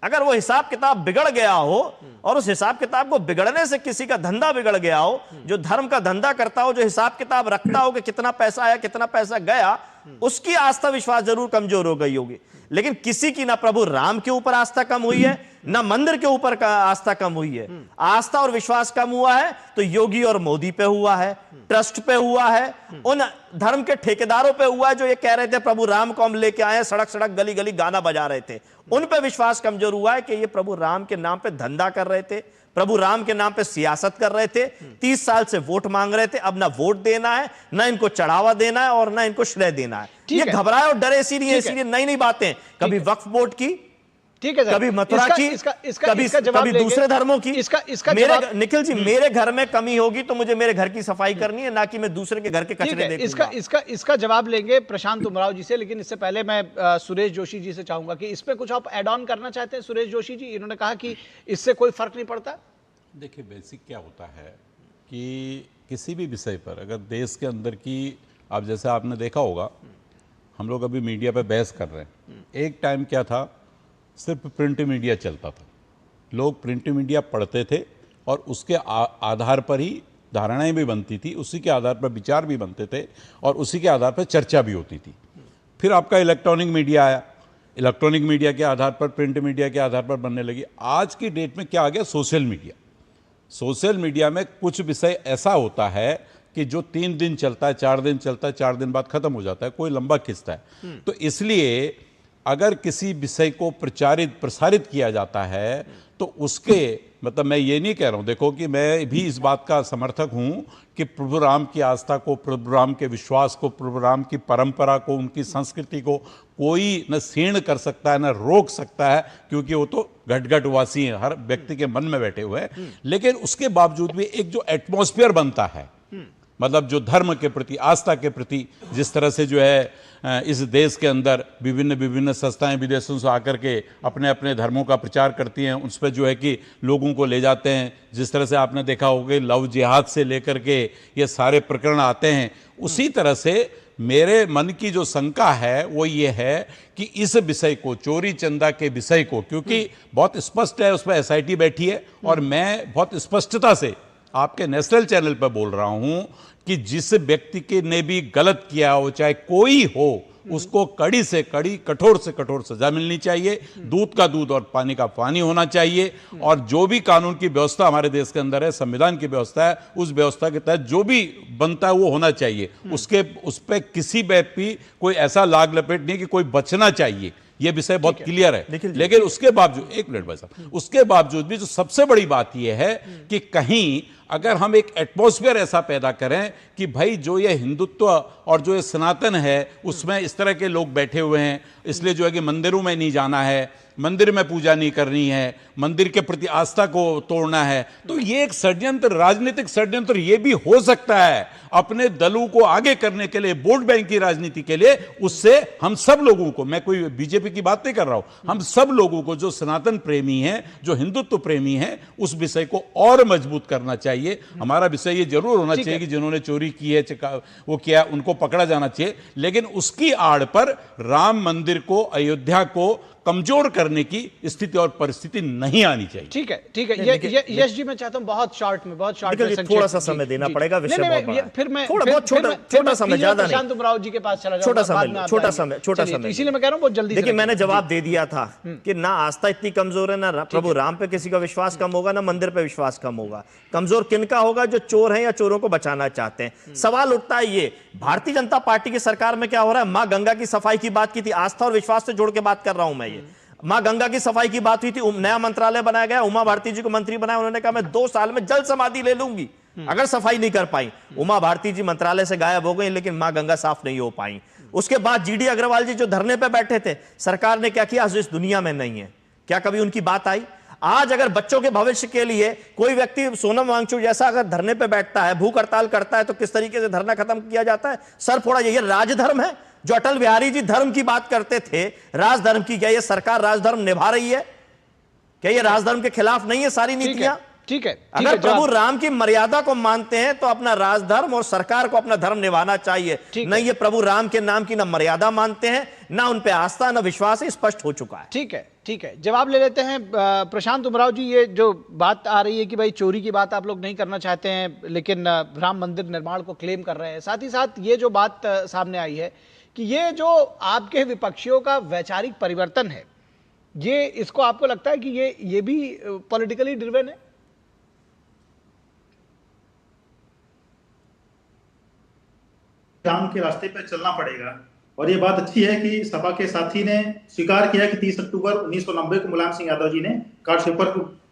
अगर वो हिसाब किताब बिगड़ गया हो, और उस हिसाब किताब को बिगड़ने से किसी का धंधा बिगड़ गया हो, जो धर्म का धंधा करता हो, जो हिसाब किताब रखता हो कि कितना पैसा आया कितना पैसा गया, उसकी आस्था विश्वास जरूर कमजोर हो गई होगी। लेकिन किसी की ना प्रभु राम के ऊपर आस्था कम हुई है, ना मंदिर के ऊपर का आस्था कम हुई है। आस्था और विश्वास कम हुआ है तो योगी और मोदी पे हुआ है, ट्रस्ट पे हुआ है, उन धर्म के ठेकेदारों पे हुआ है जो ये कह रहे थे प्रभु राम को हम लेके आए, सड़क सड़क गली गली गाना बजा रहे थे। उन पे विश्वास कमजोर हुआ है कि ये प्रभु राम के नाम पे धंधा कर रहे थे, प्रभु राम के नाम पे सियासत कर रहे थे, 30 साल से वोट मांग रहे थे। अब ना वोट देना है, ना इनको चढ़ावा देना है, और ना इनको श्रेय देना है। ये घबराए और डरे इसीलिए नई नई बातें, कभी वक्फ बोर्ड की, ठीक है सर, कभी मथुरा की, कभी दूसरे धर्मों की। निखिल जी, मेरे घर में कमी होगी तो मुझे मेरे घर की सफाई करनी है, ना कि मैं दूसरे के घर के कचरे देखूंगा। इसका जवाब लेंगे प्रशांत उमराव जी से, लेकिन इससे पहले मैं सुरेश जोशी जी से चाहूंगा कि इस पे कुछ आप ऐड ऑन करना चाहते हैं। सुरेश जोशी जी, इन्होंने कहा कि इससे कोई फर्क नहीं पड़ता। देखिए, बेसिक क्या होता है कि किसी भी विषय पर अगर देश के अंदर की, आप जैसे आपने देखा होगा, हम लोग अभी मीडिया पे बहस कर रहे हैं। एक टाइम क्या था, सिर्फ प्रिंट मीडिया चलता था, लोग प्रिंट मीडिया पढ़ते थे और उसके आधार पर ही धारणाएं भी बनती थी, उसी के आधार पर विचार भी बनते थे, और उसी के आधार पर चर्चा भी होती थी। फिर आपका इलेक्ट्रॉनिक मीडिया आया, इलेक्ट्रॉनिक मीडिया के आधार पर, प्रिंट मीडिया के आधार पर बनने लगी। आज की डेट में क्या आ गया, सोशल मीडिया। सोशल मीडिया में कुछ विषय ऐसा होता है कि जो 3 दिन चलता है, 4 दिन चलता है, 4 दिन बाद खत्म हो जाता है, कोई लंबा खिंचता है। तो इसलिए अगर किसी विषय को प्रसारित किया जाता है तो उसके, मतलब मैं ये नहीं कह रहा हूँ, देखो कि मैं भी इस बात का समर्थक हूँ कि प्रभु राम की आस्था को, प्रभु राम के विश्वास को, प्रभु राम की परंपरा को, उनकी संस्कृति को कोई न क्षीण कर सकता है, न रोक सकता है, क्योंकि वो तो घट घट वासी हैं, हर व्यक्ति के मन में बैठे हुए हैं। लेकिन उसके बावजूद भी एक जो एटमॉस्फेयर बनता है, मतलब जो धर्म के प्रति, आस्था के प्रति, जिस तरह से जो है इस देश के अंदर विभिन्न संस्थाएं विदेशों से आकर के अपने अपने धर्मों का प्रचार करती हैं, उस पर जो है कि लोगों को ले जाते हैं। जिस तरह से आपने देखा होगा लव जिहाद से लेकर के ये सारे प्रकरण आते हैं, उसी तरह से मेरे मन की जो शंका है वो ये है कि इस विषय को, चोरी चंदा के विषय को, क्योंकि बहुत स्पष्ट है, उस पर एसआईटी बैठी है, और मैं बहुत स्पष्टता से आपके नेशनल चैनल पर बोल रहा हूं कि जिस व्यक्ति के ने भी गलत किया हो, चाहे कोई हो, उसको कड़ी से कड़ी, कठोर से कठोर सजा मिलनी चाहिए। दूध का दूध और पानी का पानी होना चाहिए। और जो भी कानून की व्यवस्था हमारे देश के अंदर है, संविधान की व्यवस्था है, उस व्यवस्था के तहत जो भी बनता है वो होना चाहिए। उस पर किसी पे भी कोई ऐसा लाग लपेट नहीं कि कोई बचना चाहिए, ये विषय बहुत क्लियर है। लेकिन उसके बावजूद, एक मिनट भाई साहब, उसके बावजूद भी जो सबसे बड़ी बात यह है कि कहीं अगर हम एक एटमॉस्फेयर ऐसा पैदा करें कि भाई जो ये हिंदुत्व और जो ये सनातन है उसमें इस तरह के लोग बैठे हुए हैं, इसलिए जो है कि मंदिरों में नहीं जाना है, मंदिर में पूजा नहीं करनी है, मंदिर के प्रति आस्था को तोड़ना है, तो ये एक षड्यंत्र, राजनीतिक षड्यंत्र ये भी हो सकता है अपने दलों को आगे करने के लिए, वोट बैंक की राजनीति के लिए। उससे हम सब लोगों को, मैं कोई बीजेपी की बात नहीं कर रहा हूं, हम सब लोगों को जो सनातन प्रेमी हैं, जो हिंदुत्व प्रेमी हैं, उस विषय को और मजबूत करना चाहिए। हमारा विषय ये जरूर होना चाहिए कि जिन्होंने चोरी की है, वो किया, उनको पकड़ा जाना चाहिए, लेकिन उसकी आड़ पर राम मंदिर को, अयोध्या को कमजोर करने की स्थिति और परिस्थिति नहीं आनी चाहिए। ठीक है, ठीक है। ये यश जी, मैं चाहता हूं बहुत शॉर्ट में, थोड़ा सा समय देना पड़ेगा, विषय बहुत बड़ा है। फिर मैं थोड़ा बहुत छोटा समय, ज्यादा नहीं, प्रशांत उमराव जी के पास चला छोटा जाऊंगा, छोटा समय, इसीलिए मैं कह रहा हूं बहुत जल्दी। देखिए, मैंने जवाब दे दिया था कि ना आस्था इतनी कमजोर है, ना प्रभु राम पे किसी का विश्वास कम होगा, ना मंदिर पे विश्वास कम होगा। कमजोर किनका होगा? जो चोर हैं या चोरों को बचाना चाहते हैं। सवाल उठता है ये, भारतीय जनता पार्टी की सरकार में क्या हो रहा है? मां गंगा की सफाई की बात की थी, आस्था और विश्वास से जोड़ के बात कर रहा हूं मैं। ये मां गंगा की सफाई की बात हुई थी, नया मंत्रालय बनाया गया, उमा भारती जी को मंत्री बनाया, उन्होंने कहा मैं 2 साल में जल समाधि ले लूंगी अगर सफाई नहीं कर पाई। उमा भारती जी मंत्रालय से गायब हो गई, लेकिन मां गंगा साफ नहीं हो पाई। उसके बाद जीडी अग्रवाल जी जो धरने पे बैठे थे, सरकार ने क्या किया? जो इस दुनिया में नहीं है, क्या कभी उनकी बात आई? आज अगर बच्चों के भविष्य के लिए कोई व्यक्ति सोनम वांगचुक जैसा अगर धरने पे बैठता है, भूख हड़ताल करता है, तो किस तरीके से धरना खत्म किया जाता है? सर फोड़ा। ये राजधर्म है? जो अटल बिहारी जी धर्म की बात करते थे, राजधर्म की, क्या ये सरकार राजधर्म निभा रही है? क्या ये राजधर्म के खिलाफ नहीं है सारी नीतियां? ठीक है। अगर प्रभु राम की मर्यादा को मानते हैं तो अपना राजधर्म और सरकार को अपना धर्म निभाना चाहिए। नहीं, ये प्रभु राम के नाम की ना मर्यादा मानते हैं, ना उन पे आस्था, ना विश्वास है, स्पष्ट हो चुका है। ठीक है, ठीक है। जवाब ले लेते हैं प्रशांत उमराव जी। ये जो बात आ रही है कि भाई चोरी की बात आप लोग नहीं करना चाहते हैं, लेकिन राम मंदिर निर्माण को क्लेम कर रहे हैं, साथ ही साथ ये जो बात सामने आई है कि ये जो आपके विपक्षियों का वैचारिक परिवर्तन है, ये इसको आपको लगता है कि ये भी पॉलिटिकली ड्रिवन है? राम के रास्ते पर चलना पड़ेगा। और ये बात अच्छी है कि सपा के साथी ने स्वीकार किया कि 30 अक्टूबर 1990 को मुलायम सिंह यादव जी ने कारशेपर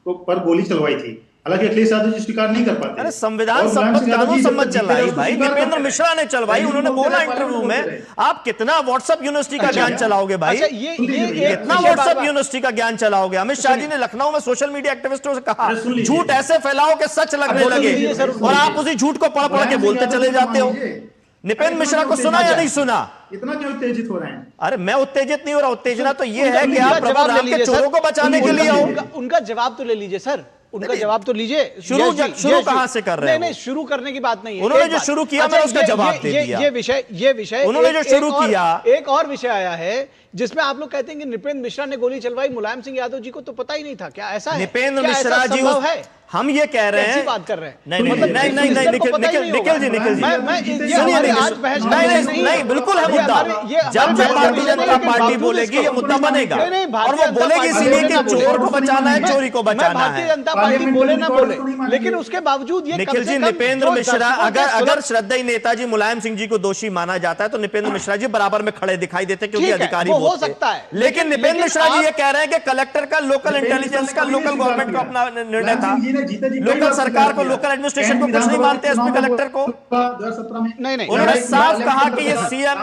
पर गोली चलवाई थी। हालांकि अखिलेश यादव जी स्वीकार नहीं कर पाते। अरे संविधान सम्मत, कानून सम्मत चलवाई भाई, निपेंद्र मिश्रा ने चलवाई। उन्होंने बोला इंटरव्यू में, आप कितना व्हाट्सएप यूनिवर्सिटी का ज्ञान चलाओगे भाई? कितना व्हाट्सएप यूनिवर्सिटी का ज्ञान चलाओगे? अमित शाह जी ने लखनऊ में सोशल मीडिया एक्टिविस्टों से कहा, झूठ ऐसे फैलाओ कि सच लगने लगे, और आप उसी झूठ को पढ़ पढ़ के बोलते चले जाते हो। निपेंद्र मिश्रा को सुना या नहीं सुना? इतना क्यों उत्तेजित हो रहे हैं? अरे मैं उत्तेजित नहीं हो रहा, उत्तेजना तो ये है कि आप प्रभु राम के चोरों को बचाने के लिए हो। उनका जवाब तो ले लीजिए सर, उनका जवाब तो लीजिए। शुरू कहां से कर रहे हैं? नहीं, शुरू करने की बात नहीं है। उन्होंने जो शुरू किया मैंने उसका जवाब दे दिया। ये विषय उन्होंने जो शुरू किया, एक और विषय आया है जिसमें आप लोग कहते हैं कि निपेंद्र मिश्रा ने गोली चलवाई, मुलायम सिंह यादव जी को तो पता ही नहीं था। क्या ऐसा है? निपेंद्र मिश्रा जी है? हम ये कह रहे हैं, बात कर रहे हैं। नहीं, बिल्कुल है मुद्दा। जब भारतीय जनता पार्टी बोलेगी ये मुद्दा बनेगा, और वो बोलेगी इसीलिए कि चोर को बचाना है, चोरी को बचाना है। भारतीय जनता पार्टी बोले ना बोले, लेकिन उसके बावजूद ये निखिल जी, निपेंद्र मिश्रा, अगर श्रद्धेय नेताजी मुलायम सिंह जी को दोषी माना जाता है तो निपेंद्र मिश्रा जी बराबर में खड़े दिखाई देते, क्योंकि अधिकारी हो सकता है। लेकिन निपेंद्र मिश्रा जी ये कह रहे हैं कि कलेक्टर का, लोकल इंटेलिजेंस का, लोकल गवर्नमेंट का अपना निर्णय था, लोकल सरकार को, लोकल एडमिनिस्ट्रेशन को कुछ नहीं मानते, एसपी कलेक्टर को। 2017 में नहीं, उन्होंने साफ कहा कि ये सीएम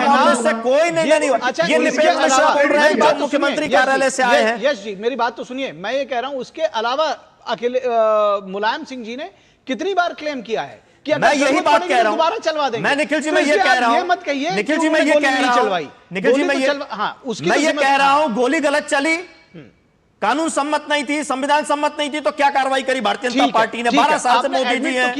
ऑफिस से कोई नहीं हुआ। ये निपेंद्र मिश्रा बोल रहे हैं, बात मुख्यमंत्री कार्यालय से आए हैं। यश जी, मेरी बात तो सुनिए। मैं ये कह रहा हूं, उसके अलावा अकेले मुलायम सिंह जी ने कितनी बार क्लेम किया है कि मैं यही बात कह रहा हूं, दोबारा चलवा देंगे। मैं निखिल जी मैं ये कह रहा हूं, मत कहिए निखिल जी मैं ये कह रहा हूं, निखिल जी मैं ये कह रहा हूं, गोली गलत चली, कानून सम्मत नहीं थी, संविधान सम्मत नहीं थी, तो क्या कार्रवाई करी भारतीय जनता पार्टी ने? 12 साल से मोदी जी हैं।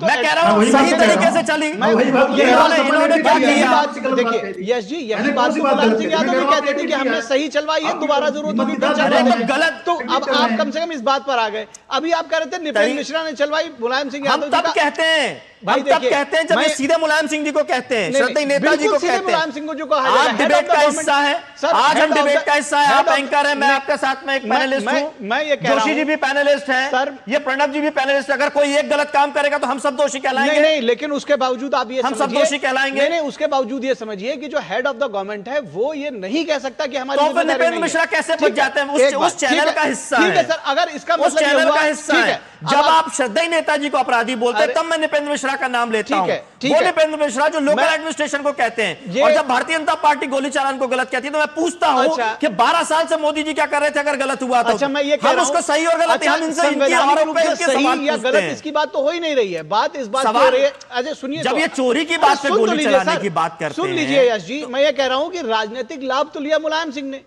मैं कह रहा हूं सही तरीके से चली। इन्होंने क्या किया? देखिए यश जी, यही बात तो मुलायम सिंह यादव भी कहते थे कि हमने सही चलवाई है, दोबारा जरूरत होगी तो चलवाएंगे। गलत। तो अब आप कम से कम इस बात पर आ गए। अभी आप कह रहे थे निपेंद्र मिश्रा ने चलवाई, मुलायम सिंह यादव हम तब कहते हैं भाई हम तब कहते हैं जब ये सीधे मुलायम सिंह जी को कहते हैं, श्रद्धेय नेताजी को कहते हैं। मुलायम सिंह जो आज डिबेट का हिस्सा है, आज हम डिबेट का हिस्सा है। आप एंकर हैं, मैं आपके साथ में एक पैनलिस्ट हूं, मैं ये कह रहा हूं, जोशी जी भी पैनलिस्ट हैं, सर ये प्रणब जी भी पैनलिस्ट है। अगर कोई एक गलत काम करेगा तो हम सब दोषी कहलाएंगे। नहीं, लेकिन उसके बावजूद आप ये हम सब दोषी कहलाएंगे। नहीं, उसके बावजूद ये समझिए कि जो हेड ऑफ द गवर्नमेंट है वो ये नहीं कह सकता कि हमारी तो निपेंद्र मिश्रा कैसे बच जाते हैं? उस चैनल का हिस्सा है। ठीक है सर, अगर इसका उस चैनल का हिस्सा है। जब आप श्रद्धेय नेताजी को अपराधी बोलते हैं तब मैं निपेंद्र मिश्रा का नाम लेता हूं। वो निपेंद्र मिश्रा जो लोकल एडमिनिस्ट्रेशन को कहते हैं, और जब भारतीय जनता पार्टी गोली चालान को गलत कहती है तो मैं पूछता हूं कि 12 साल से मोदी जी क्या कर रहे थे अगर गलत हुआ तो? मैं ये हम उसको सही और गलत, हम इनसे इनकी आरोप पे इनके सवाल या गलत इसकी बात तो हो ही नहीं रही है। बात इस बात हो रही है, अजय सुनिए, जब ये चोरी की बात पे गोली चलाने की बात करते हैं, सुन लीजिए यश जी, मैं ये कह रहा हूं कि राजनीतिक लाभ तो लिया मुलायम सिंह ने,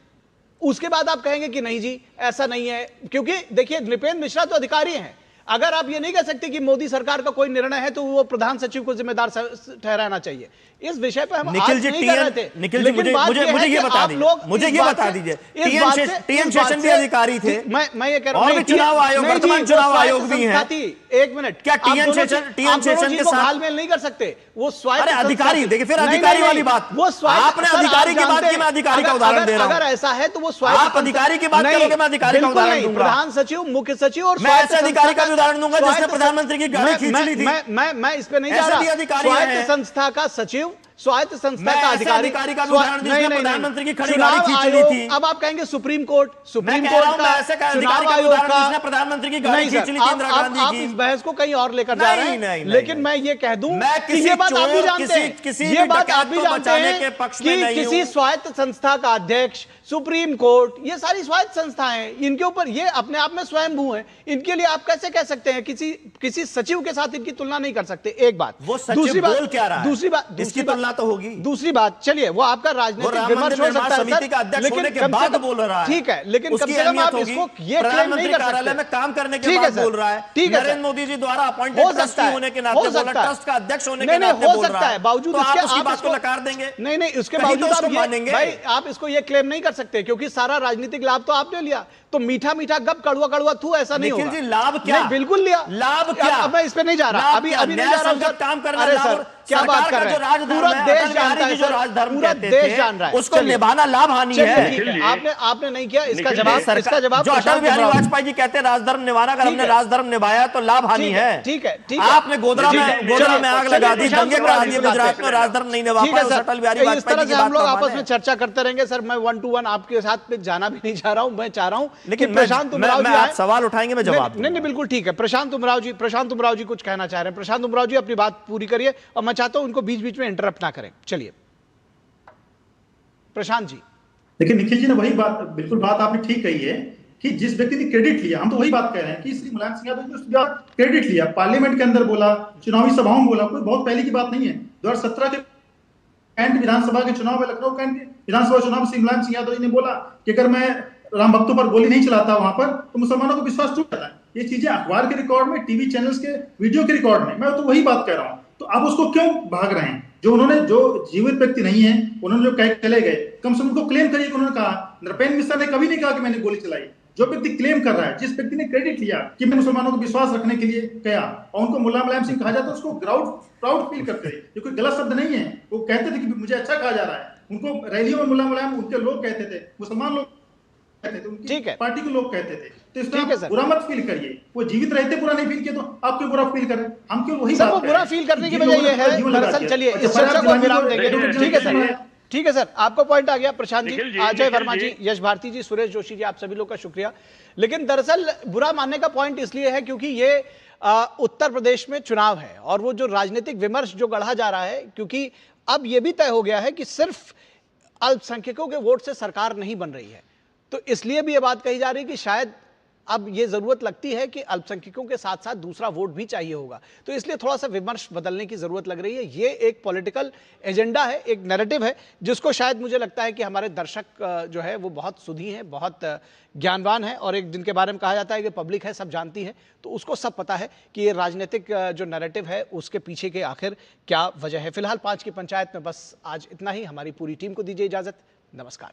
उसके बाद आप कहेंगे कि नहीं जी ऐसा नहीं है, क्योंकि देखिए नृपेंद्र मिश्रा तो अधिकारी हैं। अगर आप ये नहीं कह सकते कि मोदी सरकार का कोई निर्णय है तो वो प्रधान सचिव को जिम्मेदार ठहराना चाहिए। इस विषय पे हम निखिल जी नहीं कर रहे थे। निखिल जी मुझे ये बता दीजिए टीएन शेषन भी अधिकारी थे, मैं ये कह रहा हूं, और भी चुनाव आयोग, वर्तमान चुनाव आयोग भी है। एक मिनट, क्या टीएन शेषन के साथ तालमेल नहीं कर सकते? वो स्वायत्त अधिकारी, देखिए फिर अधिकारी वाली बात, वो आपने अधिकारी की बात की, मैं अधिकारी का उदाहरण दे रहा हूं। अगर ऐसा है तो वो स्वायत्त, आप अधिकारी की बात करोगे, मैं अधिकारी का उदाहरण दूंगा। प्रधान सचिव, मुख्य सचिव और मैं ऐसे अधिकारी का उदाहरण दूंगा जिसने प्रधानमंत्री की गाड़ी खींच ली थी। मैं इस पे नहीं जा रहा। स्वायत्त संस्था का सचिव, स्वायत्त संस्था का अधिकारी का प्रधानमंत्री की खड़ी गाड़ी खींच ली थी। अब आप कहेंगे सुप्रीम कोर्ट का चुनाव आयोग का, जिसने प्रधानमंत्री की गाड़ी खींच ली थी इंदिरा गांधी की। आप इस बहस को कहीं और लेकर जा रहे हैं, लेकिन मैं ये कह दूं कि ये बात आप भी जानते हैं, ये बात आप भी जानते हैं कि किसी स्वायत्त संस्था का अध्यक्ष, सुप्रीम कोर्ट, ये सारी स्वायत्त संस्थाएं, इनके ऊपर ये अपने आप में स्वयंभू हैं। इनके लिए आप कैसे कह सकते हैं किसी सचिव के साथ इनकी तुलना नहीं कर सकते? एक बात। दूसरी बात बोल क्या रहा है? दूसरी बात, इसकी तुलना तो होगी। दूसरी बात, चलिए वो आपका राजनीतिक विमर्श हो सकता है समिति का अध्यक्ष होने के बाद बोल रहा है, ठीक है, लेकिन कम से कम आप इसको ये क्लेम नहीं कर सकते। कार्यालय में काम करने के बाद बोल रहा है, नरेंद्र मोदी जी द्वारा अपॉइंटेड ट्रस्टी होने के नाते बोला, ट्रस्ट का अध्यक्ष होने के नाते बोल रहा है, बावजूद उसकी बात को नकार देंगे? नहीं, उसके बावजूद आप इसको ये क्लेम नहीं कर सकते, क्योंकि सारा राजनीतिक लाभ तो आपने लिया, तो मीठा मीठा गप कड़वा कड़वा थू ऐसा नहीं होगा। निखिल जी लाभ क्या? बिल्कुल लिया लाभ क्या? अब मैं इस पे नहीं जा रहा, अभी नहीं जा रहा। काम करना, अरे सर क्या बात कर रहे हैं? पूरा देश जानता है, पूरा देश जान रहा है, उसको निभाना लाभ हानि है। आपने नहीं किया, इसका जवाब जो अटल बिहारी वाजपेयी जी कहते हैं राजधर्म निभाना, अगर हमने राजधर्म निभाया तो लाभ हानि है। ठीक है, आपने गोधरा में आग लगा दी, दंगे करा दिए गुजरात में, राजधर्म नहीं निभा पाया, अटल बिहारी वाजपेयी जी। हम लोग आपस में चर्चा करते रहेंगे सर, मैं 1 to 1 आपके साथ जाना भी नहीं चाह रहा हूं। मैं चाह रहा हूं लेकिन प्रशांत उमराव जी आप सवाल उठाएंगे, मैं जवाब नहीं, बिल्कुल ठीक है। प्रशांत उमराव जी कुछ कहना चाह रहे हैं। प्रशांत उमराव जी अपनी बात पूरी करिए, और मैं चाहता हूं उनको बीच बीच में इंटरप्ट ना करें। चलिए प्रशांत जी। देखिए निखिल जी ने वही बात, बिल्कुल बात आपने ठीक कही है कि जिस व्यक्ति ने क्रेडिट लिया, हम तो वही बात कह रहे हैं कि श्री मुलायम सिंह यादव ने उसका क्रेडिट लिया, पार्लियामेंट के अंदर बोला, चुनावी सभाओं में बोला, कोई बहुत पहले की बात नहीं है। 2017 के कैंट विधानसभा के चुनाव में, लखनऊ कैंट विधानसभा चुनाव में श्री मुलायम सिंह यादव जी ने बोला कि अगर मैं राम भक्तों पर गोली नहीं चलाता वहां पर तो मुसलमानों को विश्वास टूट जाता है। ये चीजें अखबार के रिकॉर्ड में, टीवी चैनल्स के वीडियो के रिकॉर्ड में, मैं तो वही बात कह रहा हूं। तो आप उसको क्यों भाग रहे हैं? जो जीवित व्यक्ति नहीं है, उन्होंने जो कह चले गए, कम से कम उनको क्लेम करिए कि उन्होंने कहा। नृपेंद्र मिश्रा ने कभी नहीं कहा कि मैंने गोली चलाई। जो व्यक्ति क्लेम कर रहा है, जिस व्यक्ति ने क्रेडिट लिया कि मैं मुसलमानों को विश्वास रखने के लिए कहा, और उनको मुलायम सिंह कहा जाता है, उसको प्राउड फील करते हैं। ये कोई गलत शब्द नहीं है। वो कहते थे कि मुझे अच्छा कहा जा रहा है। उनको रैलियों में मुलायम उनके लोग कहते थे, मुसलमान लोग कहते थे, उनकी पार्टी के लोग कहते थे। तो इसमें बुरा मत फील करिए। वो जीवित रहते बुरा नहीं फील किया तो आप क्यों बुरा फील कर रहे हैं? हम क्यों वही बात बुरा फील करने की वजह ये है। दरअसल चलिए इस चर्चा को विराम देंगे। ठीक है सर, ठीक है सर, आपको पॉइंट आ गया। प्रशांत जी, अजय वर्मा जी, यश भारती जी, सुरेश जोशी जी, आप सभी लोग का शुक्रिया। लेकिन दरअसल बुरा मानने का पॉइंट इसलिए है क्योंकि ये उत्तर प्रदेश में चुनाव है, और वो जो राजनीतिक विमर्श जो गढ़ा जा रहा है, क्योंकि अब ये भी तय हो गया है कि सिर्फ अल्पसंख्यकों के वोट से सरकार नहीं बन रही है, तो इसलिए भी ये बात कही जा रही है कि शायद अब ये जरूरत लगती है कि अल्पसंख्यकों के साथ साथ दूसरा वोट भी चाहिए होगा। तो इसलिए थोड़ा सा विमर्श बदलने की जरूरत लग रही है। ये एक पॉलिटिकल एजेंडा है, एक नैरेटिव है, जिसको शायद मुझे लगता है कि हमारे दर्शक जो है वो बहुत सुधी हैं, बहुत ज्ञानवान है, और एक जिनके बारे में कहा जाता है कि पब्लिक है, सब जानती है, तो उसको सब पता है कि ये राजनीतिक जो नैरेटिव है उसके पीछे के आखिर क्या वजह है। फिलहाल 5 की पंचायत में बस आज इतना ही। हमारी पूरी टीम को दीजिए इजाजत। नमस्कार।